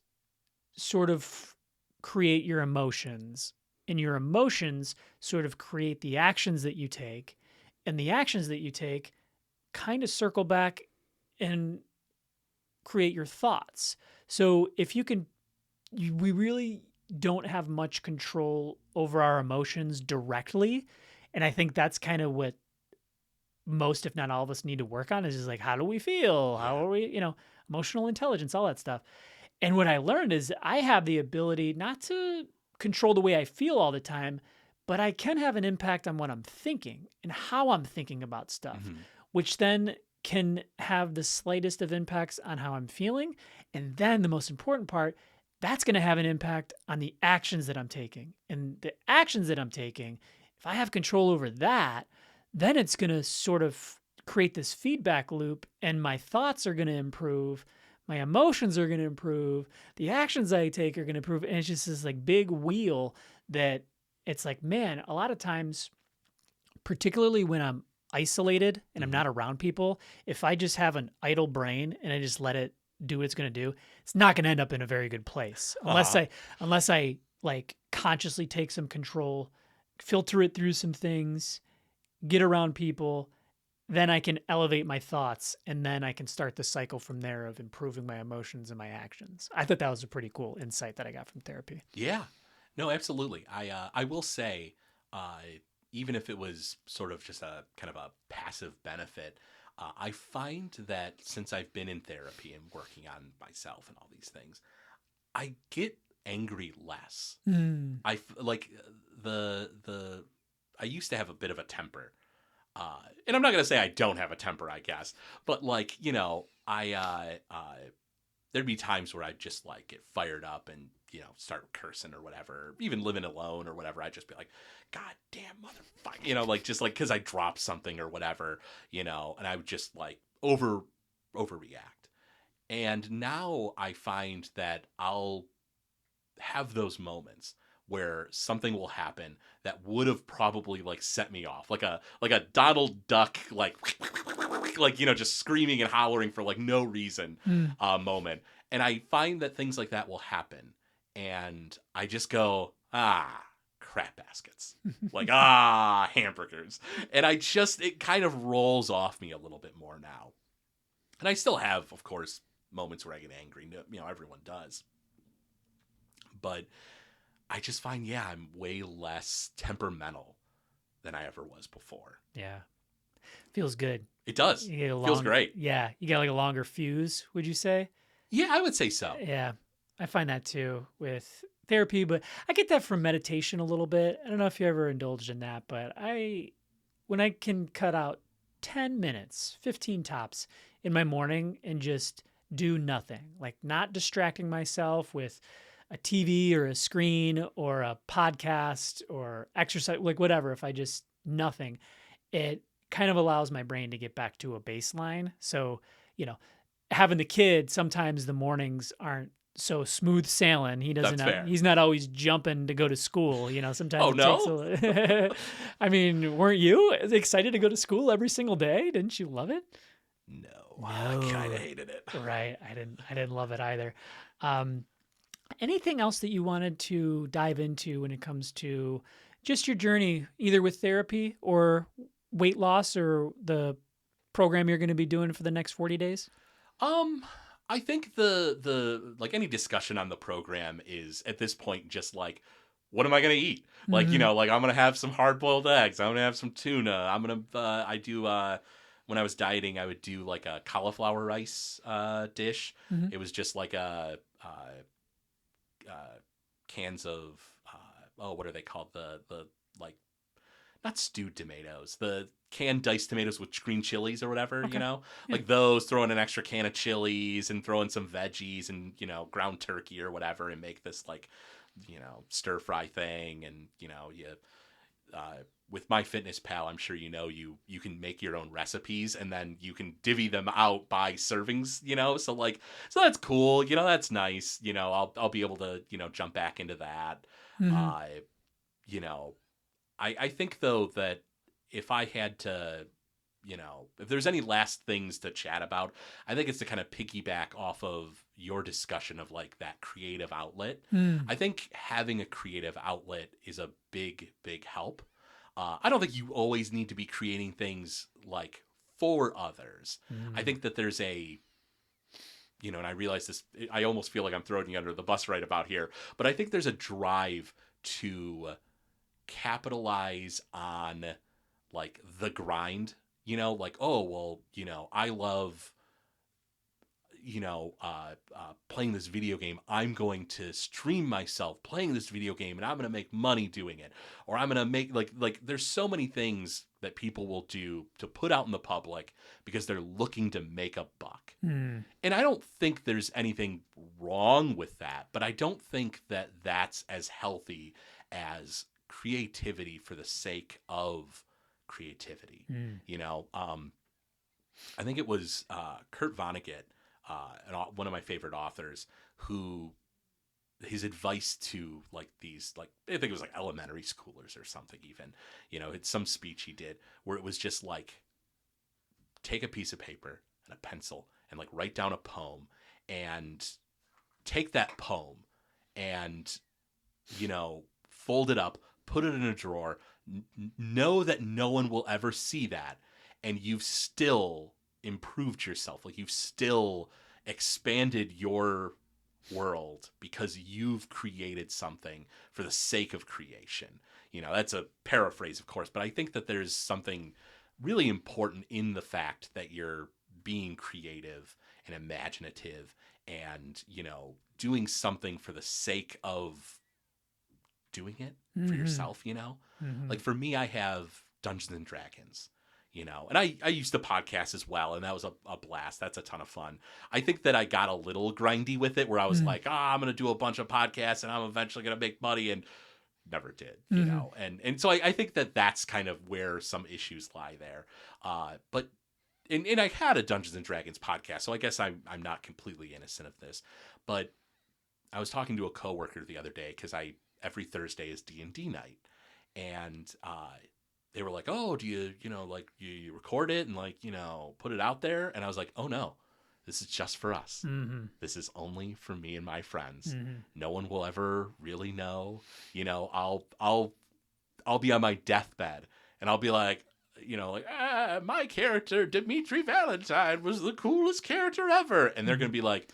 sort of create your emotions, and your emotions sort of create the actions that you take, and the actions that you take kind of circle back and create your thoughts. So if you can, we really don't have much control over our emotions directly. And I think that's kind of what most, if not all of us, need to work on, is just like, how do we feel? How Yeah. are we, emotional intelligence, all that stuff. And what I learned is I have the ability not to control the way I feel all the time, but I can have an impact on what I'm thinking and how I'm thinking about stuff, Hmm. which then can have the slightest of impacts on how I'm feeling. And then the most important part, that's going to have an impact on the actions that I'm taking. And the actions that I'm taking, if I have control over that, then it's going to sort of create this feedback loop, and my thoughts are going to improve. My emotions are going to improve. The actions I take are going to improve. And it's just this like big wheel that it's like, man, a lot of times, particularly when I'm isolated and I'm Hmm. not around people, if I just have an idle brain and I just let it do what it's going to do, it's not going to end up in a very good place unless Uh-huh. I like consciously take some control, filter it through some things, get around people, then I can elevate my thoughts, and then I can start the cycle from there of improving my emotions and my actions. I thought that was a pretty cool insight that I got from therapy. Yeah. No, absolutely. I will say, uh, even if it was sort of just a kind of a passive benefit, I find that since I've been in therapy and working on myself and all these things, I get angry less. Mm. Like the I used to have a bit of a temper. And I'm not gonna say I don't have a temper, I guess, but like, there'd be times where I'd just like get fired up and start cursing or whatever, even living alone or whatever. I'd just be like, God damn motherfucker, like just like because I dropped something or whatever, and I would just like overreact. And now I find that I'll have those moments where something will happen that would have probably like set me off, like a Donald Duck, like just screaming and hollering for like no reason Mm. moment. And I find that things like that will happen, and I just go, crap baskets, like hamburgers, and it kind of rolls off me a little bit more now. And I still have, of course, moments where I get angry. Everyone does, but I just find, yeah, I'm way less temperamental than I ever was before. Yeah. Feels good. It does. You get a Feels great. Yeah, you got like a longer fuse, would you say? Yeah, I would say so. Yeah, I find that too with therapy, but I get that from meditation a little bit. I don't know if you ever indulged in that, but when I can cut out 10 minutes, 15 tops in my morning and just do nothing, like not distracting myself with a TV or a screen or a podcast or exercise, like whatever, if I just nothing, it kind of allows my brain to get back to a baseline. So, you know, having the kid, sometimes the mornings aren't so smooth sailing. That's fair. He's not always jumping to go to school. Sometimes takes a I mean, weren't you excited to go to school every single day? Didn't you love it? No. I kind of hated it. Right. I didn't love it either. Anything else that you wanted to dive into when it comes to just your journey, either with therapy or weight loss or the program you're going to be doing for the next 40 days? I think the like any discussion on the program is at this point just like, what am I gonna eat? Like, like I'm gonna have some hard boiled eggs. I'm gonna have some tuna. I'm gonna when I was dieting, I would do like a cauliflower rice dish. It was just like cans of what are they called? The like not stewed tomatoes, the canned diced tomatoes with green chilies or whatever, Okay. like those, throw in an extra can of chilies and throw in some veggies and, ground turkey or whatever and make this like, stir fry thing. And, with MyFitnessPal, I'm sure you can make your own recipes and then you can divvy them out by servings, so that's cool. That's nice. I'll be able to, jump back into that. I think though that if I had to, if there's any last things to chat about, I think it's to kind of piggyback off of your discussion of like that creative outlet. I think having a creative outlet is a big, big help. I don't think you always need to be creating things like for others. I think that there's and I realize this, I almost feel like I'm throwing you under the bus right about here, but I think there's a drive to capitalize on like the grind, like, oh, well, I love, playing this video game. I'm going to stream myself playing this video game and I'm going to make money doing it. Or I'm going to make like there's so many things that people will do to put out in the public because they're looking to make a buck. And I don't think there's anything wrong with that, but I don't think that that's as healthy as creativity for the sake of creativity. I think it was Kurt Vonnegut, one of my favorite authors, who his advice to like these, like, I think it was like elementary schoolers or something even, it's some speech he did where it was just like, take a piece of paper and a pencil and like write down a poem and take that poem and, fold it up, put it in a drawer, know that no one will ever see that. And you've still improved yourself. Like you've still expanded your world because you've created something for the sake of creation. That's a paraphrase, of course, but I think that there's something really important in the fact that you're being creative and imaginative and, doing something for the sake of doing it for yourself, Like for me, I have Dungeons and Dragons, and I used to podcast as well, and that was a blast. That's a ton of fun. I think that I got a little grindy with it where I was like, I'm going to do a bunch of podcasts and I'm eventually going to make money, and never did, and so I think that that's kind of where some issues lie there. But I had a Dungeons and Dragons podcast, so I guess I'm not completely innocent of this, but I was talking to a coworker the other day because every Thursday is D&D night, and they were like, oh, do you you record it and like put it out there? And I was like, oh no, this is just for us. This is only for me and my friends. No one will ever really know. I'll be on my deathbed and I'll be like, my character Dimitri Valentine was the coolest character ever, and they're gonna be like,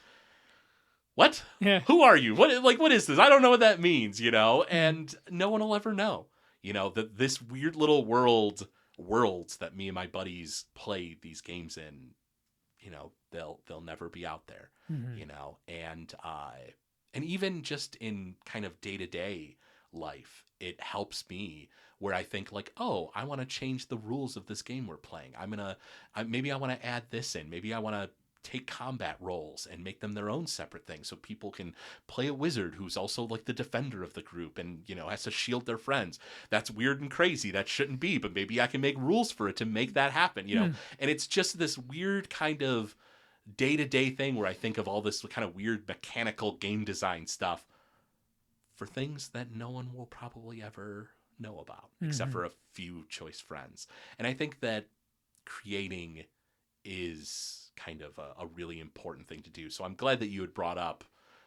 what? Yeah. Who are you? What is this? I don't know what that means, and no one will ever know, that this weird little world worlds that me and my buddies play these games in, they'll never be out there, and even just in kind of day-to-day life, it helps me where I think like, oh, I want to change the rules of this game we're playing. Maybe I want to add this in. Maybe I want to take combat roles and make them their own separate thing so people can play a wizard who's also like the defender of the group and, has to shield their friends. That's weird and crazy. That shouldn't be, but maybe I can make rules for it to make that happen, And it's just this weird kind of day-to-day thing where I think of all this kind of weird mechanical game design stuff for things that no one will probably ever know about, except for a few choice friends. And I think that creating is kind of a really important thing to do. So I'm glad that you had brought up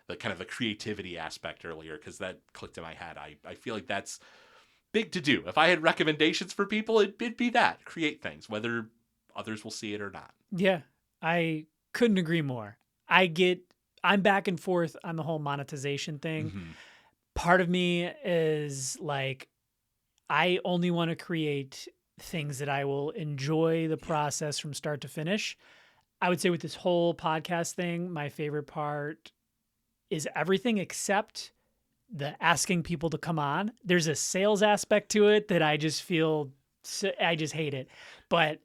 the kind of the creativity aspect earlier, because that clicked in my head. I feel like that's big to do. If I had recommendations for people, it'd be that. Create things, whether others will see it or not. Yeah, I couldn't agree more. I'm back and forth on the whole monetization thing. Mm-hmm. Part of me is like, I only want to create things that I will enjoy the process from start to finish. I would say with this whole podcast thing, my favorite part is everything except the asking people to come on. There's a sales aspect to it that I just hate it. But,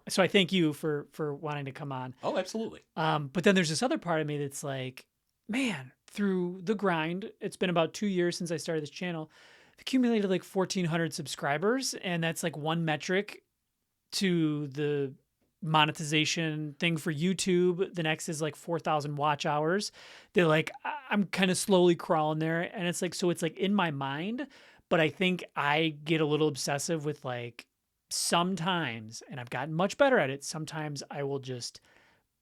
so I thank you for wanting to come on. Oh, absolutely. But then there's this other part of me that's like, man, through the grind, it's been about 2 years since I started this channel. I've accumulated like 1,400 subscribers, and that's like one metric to the monetization thing for YouTube. The next is like 4,000 watch hours. They're like, I'm kind of slowly crawling there. And it's like, so it's like in my mind, but I think I get a little obsessive with like sometimes, and I've gotten much better at it. Sometimes I will just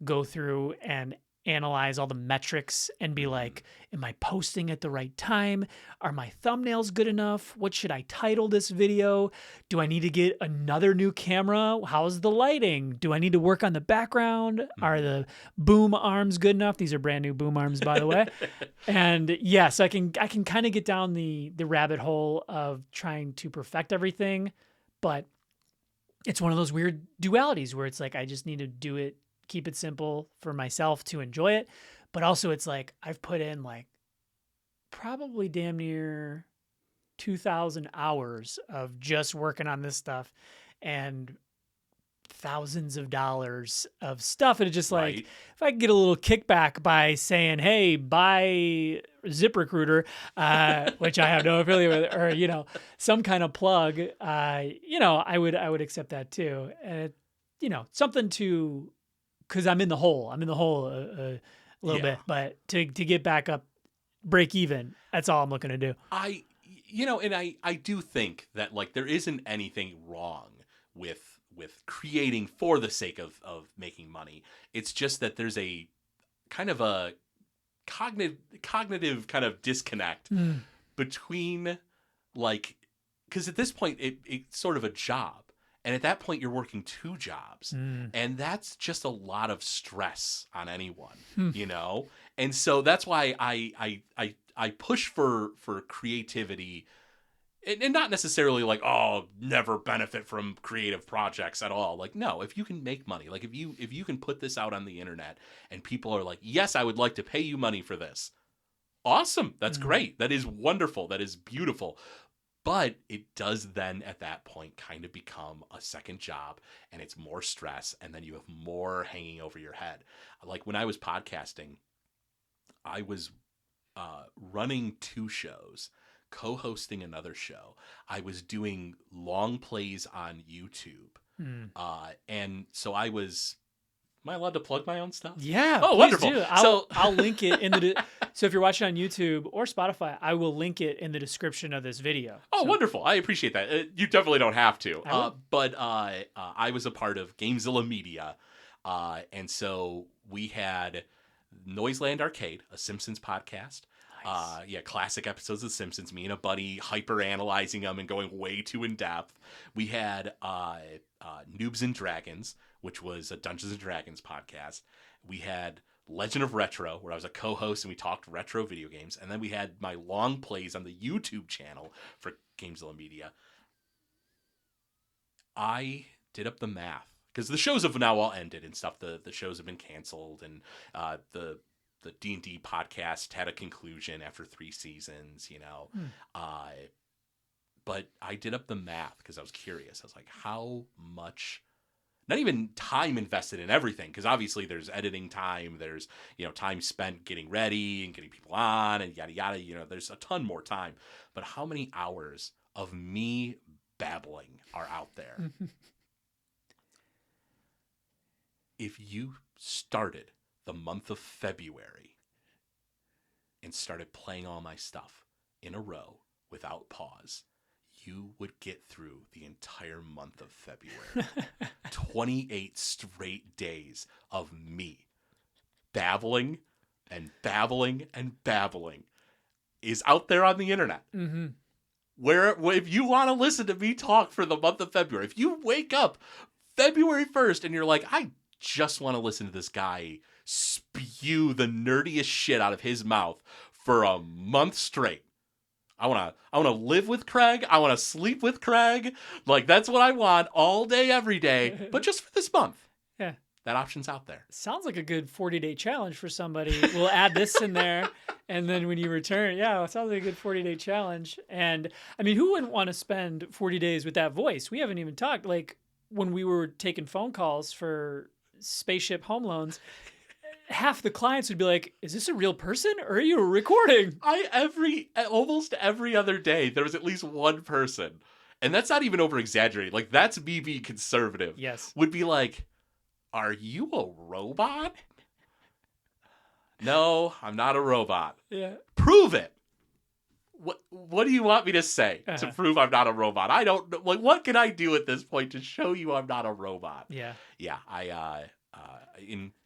go through and analyze all the metrics and be like, am I posting at the right time? Are my thumbnails good enough? What should I title this video? Do I need to get another new camera? How's the lighting? Do I need to work on the background? Are the boom arms good enough? These are brand new boom arms, by the way. And yeah, so I can kind of get down the rabbit hole of trying to perfect everything, but it's one of those weird dualities where it's like, I just need to do it, keep it simple for myself to enjoy it. But also it's like, I've put in like probably damn near 2,000 hours of just working on this stuff and thousands of dollars of stuff. And it's just like, if I could get a little kickback by saying, hey, buy ZipRecruiter, which I have no affiliate with, or, some kind of plug, I would accept that too. And, something to, because I'm in the hole a little bit, but to get back up, break even, that's all I'm looking to do. I do think that like there isn't anything wrong with creating for the sake of making money. It's just that there's a kind of a cognitive kind of disconnect between like, because at this point it's sort of a job. And at that point, you're working 2 jobs, and that's just a lot of stress on anyone, And so that's why I push for creativity, and not necessarily like, oh, never benefit from creative projects at all. Like, no, if you can make money, like if you can put this out on the internet, and people are like, yes, I would like to pay you money for this. Awesome, that's great. That is wonderful. That is beautiful. But it does then at that point kind of become a second job, and it's more stress, and then you have more hanging over your head. Like when I was podcasting, I was running 2 shows, co-hosting another show. I was doing long plays on YouTube. And so I was... Am I allowed to plug my own stuff? Yeah. Oh, wonderful. Do. I'll link it in the... So if you're watching on YouTube or Spotify, I will link it in the description of this video. Oh, wonderful. I appreciate that. You definitely don't have to. But I was a part of Gamezilla Media. And so we had Noiseland Arcade, a Simpsons podcast. Nice. Classic episodes of The Simpsons. Me and a buddy hyper-analyzing them and going way too in-depth. We had Noobs and Dragons, which was a Dungeons and Dragons podcast. We had Legend of Retro, where I was a co-host and we talked retro video games. And then we had my long plays on the YouTube channel for Gamezilla Media. I did up the math because the shows have now all ended and stuff. The shows have been canceled, and the D&D podcast had a conclusion after 3 seasons, But I did up the math because I was curious. I was like, how much, not even time invested in everything, because obviously there's editing time, there's, time spent getting ready and getting people on and yada, yada, there's a ton more time. But how many hours of me babbling are out there? If you started the month of February and started playing all my stuff in a row without pause, you would get through the entire month of February. 28 straight days of me babbling and babbling and babbling is out there on the internet. Mm-hmm. Where if you want to listen to me talk for the month of February, if you wake up February 1st and you're like, I just want to listen to this guy spew the nerdiest shit out of his mouth for a month straight. I want to live with Craig. I want to sleep with Craig. Like, that's what I want all day, every day, but just for this month. Yeah. That option's out there. Sounds like a good 40-day challenge for somebody. We'll add this in there. And then when you return, it sounds like a good 40-day challenge. And I mean, who wouldn't want to spend 40 days with that voice? We haven't even talked. Like, when we were taking phone calls for Spaceship Home Loans, half the clients would be like, is this a real person or are you recording? Almost every other day, there was at least one person, and that's not even over exaggerating. Like, that's me being conservative. Yes. Would be like, are you a robot? No, I'm not a robot. Yeah. Prove it. What do you want me to say to prove I'm not a robot? I don't know. Like, what can I do at this point to show you I'm not a robot? Yeah. Yeah.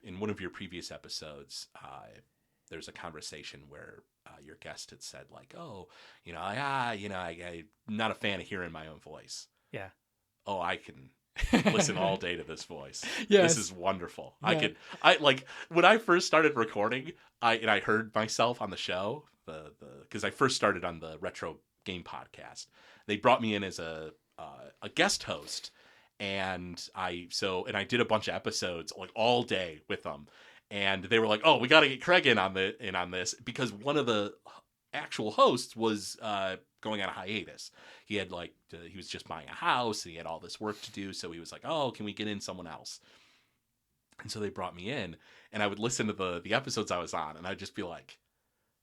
In one of your previous episodes, there's a conversation where your guest had said, like, oh, I'm not a fan of hearing my own voice. Yeah. Oh, I can listen all day to this voice. Yes. This is wonderful. Yeah. When I first started recording, I heard myself on the show, because I first started on the Retro Game Podcast. They brought me in as a guest host. And I did a bunch of episodes like all day with them, and they were like, "Oh, we got to get Craig in on this," because one of the actual hosts was going on a hiatus. He had he was just buying a house, and he had all this work to do. So he was like, "Oh, can we get in someone else?" And so they brought me in, and I would listen to the episodes I was on, and I'd just be like,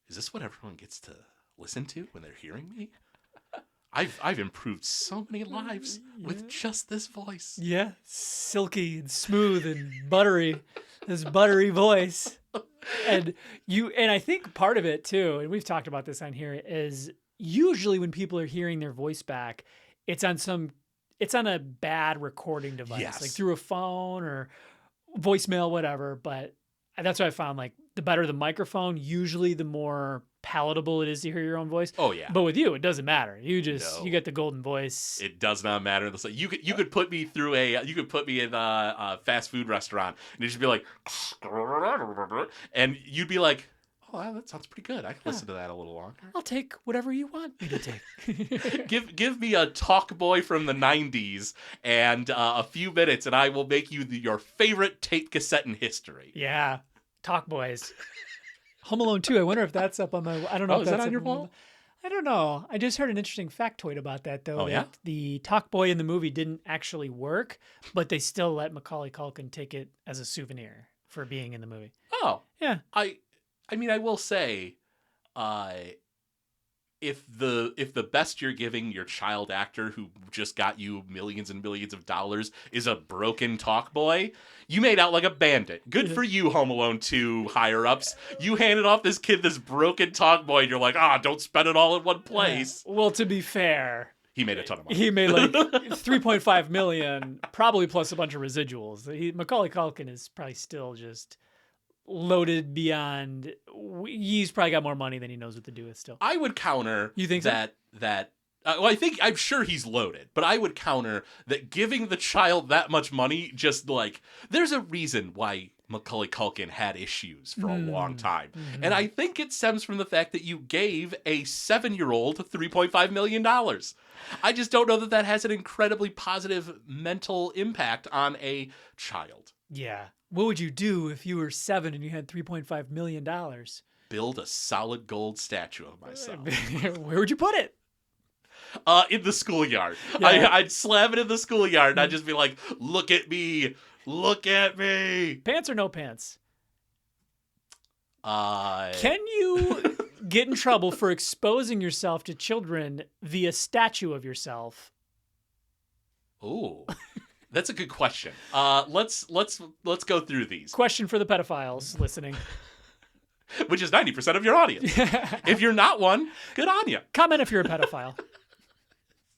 "Is this what everyone gets to listen to when they're hearing me?" I've improved so many lives with just this voice. Yeah, silky and smooth and buttery. This buttery voice. And I think part of it too, and we've talked about this on here, is usually when people are hearing their voice back, it's on a bad recording device, yes. like through a phone or voicemail, whatever. But that's what I found. Like, the better the microphone, usually the more palatable it is to hear your own voice. Oh yeah. But with you, it doesn't matter. You get the golden voice. It does not matter. You could put me through in a fast food restaurant, and it'd just be like, and you'd be like, oh, that sounds pretty good. I can listen to that a little longer. I'll take whatever you want me to take. Give me a talk boy from the 90s and a few minutes, and I will make you your favorite tape cassette in history. Yeah, Talk Boys. Home Alone 2. I wonder if that's up on my. I don't know. Oh, if is that's that on your up wall? I don't know. I just heard an interesting factoid about that, though. Oh, yeah? The Talk Boy in the movie didn't actually work, but they still let Macaulay Culkin take it as a souvenir for being in the movie. Oh, yeah. I mean, I will say, if the best you're giving your child actor who just got you millions and millions of dollars is a broken talk boy, you made out like a bandit. Good for you, Home Alone 2 higher ups. You handed off this kid this broken talk boy, and you're like, don't spend it all in one place. Well, to be fair, he made a ton of money. He made like $3.5 million, probably plus a bunch of residuals. Macaulay Culkin is probably still just loaded beyond. He's probably got more money than he knows what to do with still. I would counter. You think that? Well, I'm sure he's loaded, but I would counter that giving the child that much money, just like, there's a reason why Macaulay Culkin had issues for a long time. Mm-hmm. And I think it stems from the fact that you gave a 7-year-old $3.5 million. I just don't know that that has an incredibly positive mental impact on a child. Yeah. What would you do if you were 7 and you had $3.5 million? Build a solid gold statue of myself. Where would you put it? In the schoolyard. Yeah. I'd slam it in the schoolyard and I'd just be like, look at me. Look at me. Pants or no pants? Can Can you get in trouble for exposing yourself to children via statue of yourself? Ooh, that's a good question. Let's go through these. Question for the pedophiles listening. Which is 90% of your audience. If you're not one, good on you. Comment if you're a pedophile.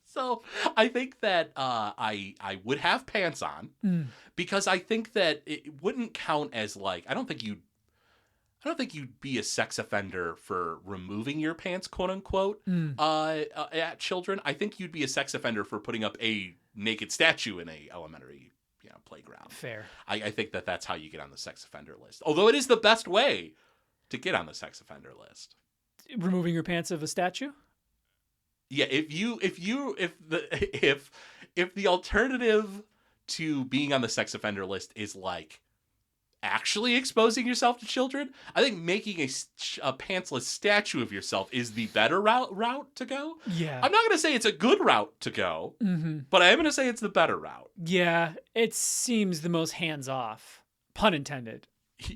So I think that I would have pants on because I think that it wouldn't count as like I don't think you'd be a sex offender for removing your pants, quote unquote, at children. I think you'd be a sex offender for putting up a naked statue in a elementary playground. Fair. I think that that's how you get on the sex offender list. Although it is the best way to get on the sex offender list. Removing your pants of a statue? Yeah, if the alternative to being on the sex offender list is like actually exposing yourself to children, I think making a pantsless statue of yourself is the better route to go. Yeah. I'm not going to say it's a good route to go, but I am going to say it's the better route. Yeah, it seems the most hands-off. Pun intended.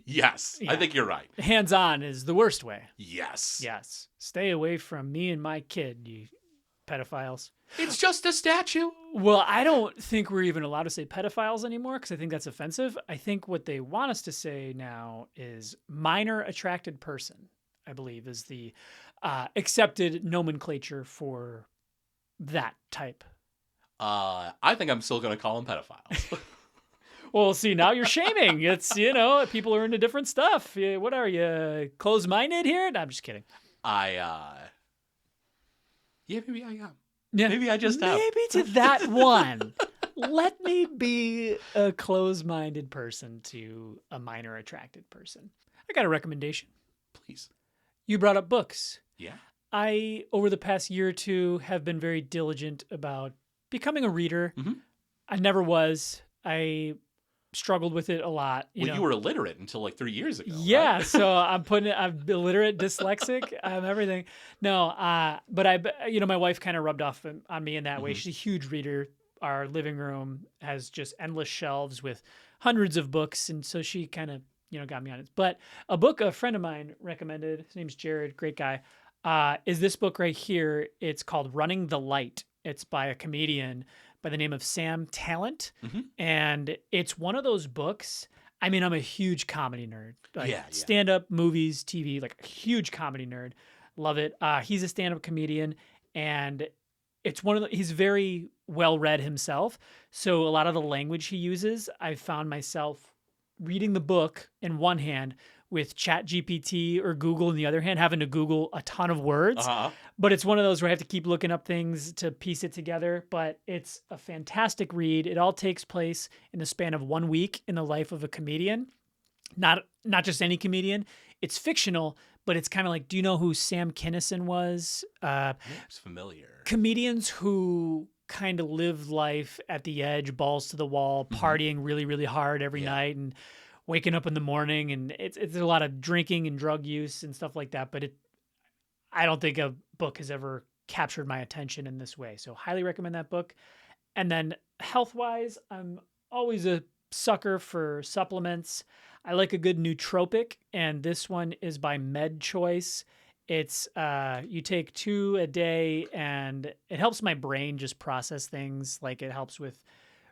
Yes, Yeah. I think you're right. Hands-on is the worst way. Yes. Yes. Stay away from me and my kid, you pedophiles. It's just a statue. Well, I don't think we're even allowed to say pedophiles anymore because I think that's offensive. I think what they want us to say now is minor attracted person, I believe, is the accepted nomenclature for that type. I think I'm still going to call them pedophiles. Well, see, now you're shaming. It's, people are into different stuff. What are you, closed-minded here? No, I'm just kidding. Yeah, maybe I am. Yeah. Maybe I just have. Maybe to that one. Let me be a closed-minded person to a minor attracted person. I got a recommendation. Please. You brought up books. Yeah. I, over the past year or two, have been very diligent about becoming a reader. Mm-hmm. I never was. I struggled with it a lot. You were illiterate until like 3 years ago. Yeah, right? so I'm illiterate, dyslexic, I'm everything. No, but my wife kind of rubbed off on me in that way. She's a huge reader. Our living room has just endless shelves with hundreds of books, and so she kind of, got me on it. But a book a friend of mine recommended, his name's Jared, great guy, is this book right here. It's called Running the Light. It's by a comedian by the name of Sam Talent. And it's one of those books. I mean, I'm a huge comedy nerd. Stand-up, movies, TV, like a huge comedy nerd. Love it. He's a stand-up comedian, and it's he's very well-read himself. So a lot of the language he uses, I found myself reading the book in one hand with ChatGPT or Google in the other hand, having to Google a ton of words. But it's one of those where I have to keep looking up things to piece it together. But it's a fantastic read. It all takes place in the span of 1 week in the life of a comedian. Not just any comedian. It's fictional, but it's kind of like, do you know who Sam Kinison was? It's familiar. Comedians who kind of live life at the edge, balls to the wall, partying really, really hard every night and waking up in the morning. And it's a lot of drinking and drug use and stuff like that. But I don't think a book has ever captured my attention in this way. So highly recommend that book. And then health-wise, I'm always a sucker for supplements. I like a good nootropic, and this one is by Med Choice. It's you take 2 a day, and it helps my brain just process things. Like it helps with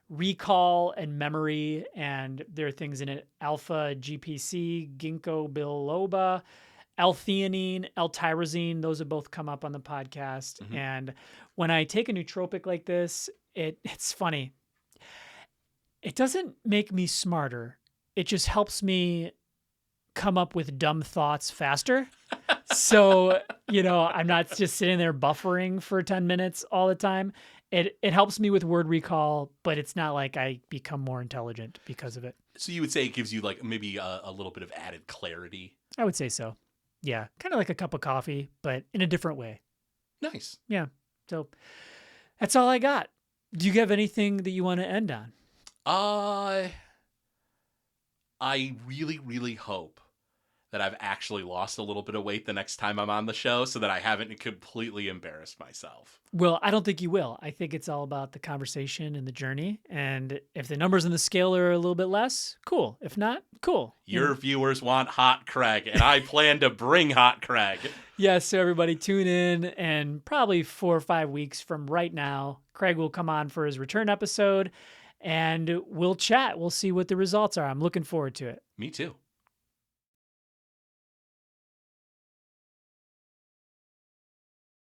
recall and memory, and there are things in it: alpha GPC, ginkgo biloba, L-theanine, L-tyrosine. Those have both come up on the podcast. And when I take a nootropic like this, it's funny. It doesn't make me smarter. It just helps me come up with dumb thoughts faster. So, I'm not just sitting there buffering for 10 minutes all the time. It helps me with word recall, but it's not like I become more intelligent because of it. So you would say it gives you like maybe a little bit of added clarity. I would say so. Yeah, kind of like a cup of coffee, but in a different way. Nice. Yeah. So that's all I got. Do you have anything that you want to end on? I really, really hope that I've actually lost a little bit of weight the next time I'm on the show so that I haven't completely embarrassed myself. Well, I don't think you will. I think it's all about the conversation and the journey. And if the numbers on the scale are a little bit less, cool. If not, cool. Your viewers want Hot Craig, and I plan to bring Hot Craig. Yes, so everybody tune in, and probably 4 or 5 weeks from right now, Craig will come on for his return episode, and we'll chat. We'll see what the results are. I'm looking forward to it. Me too.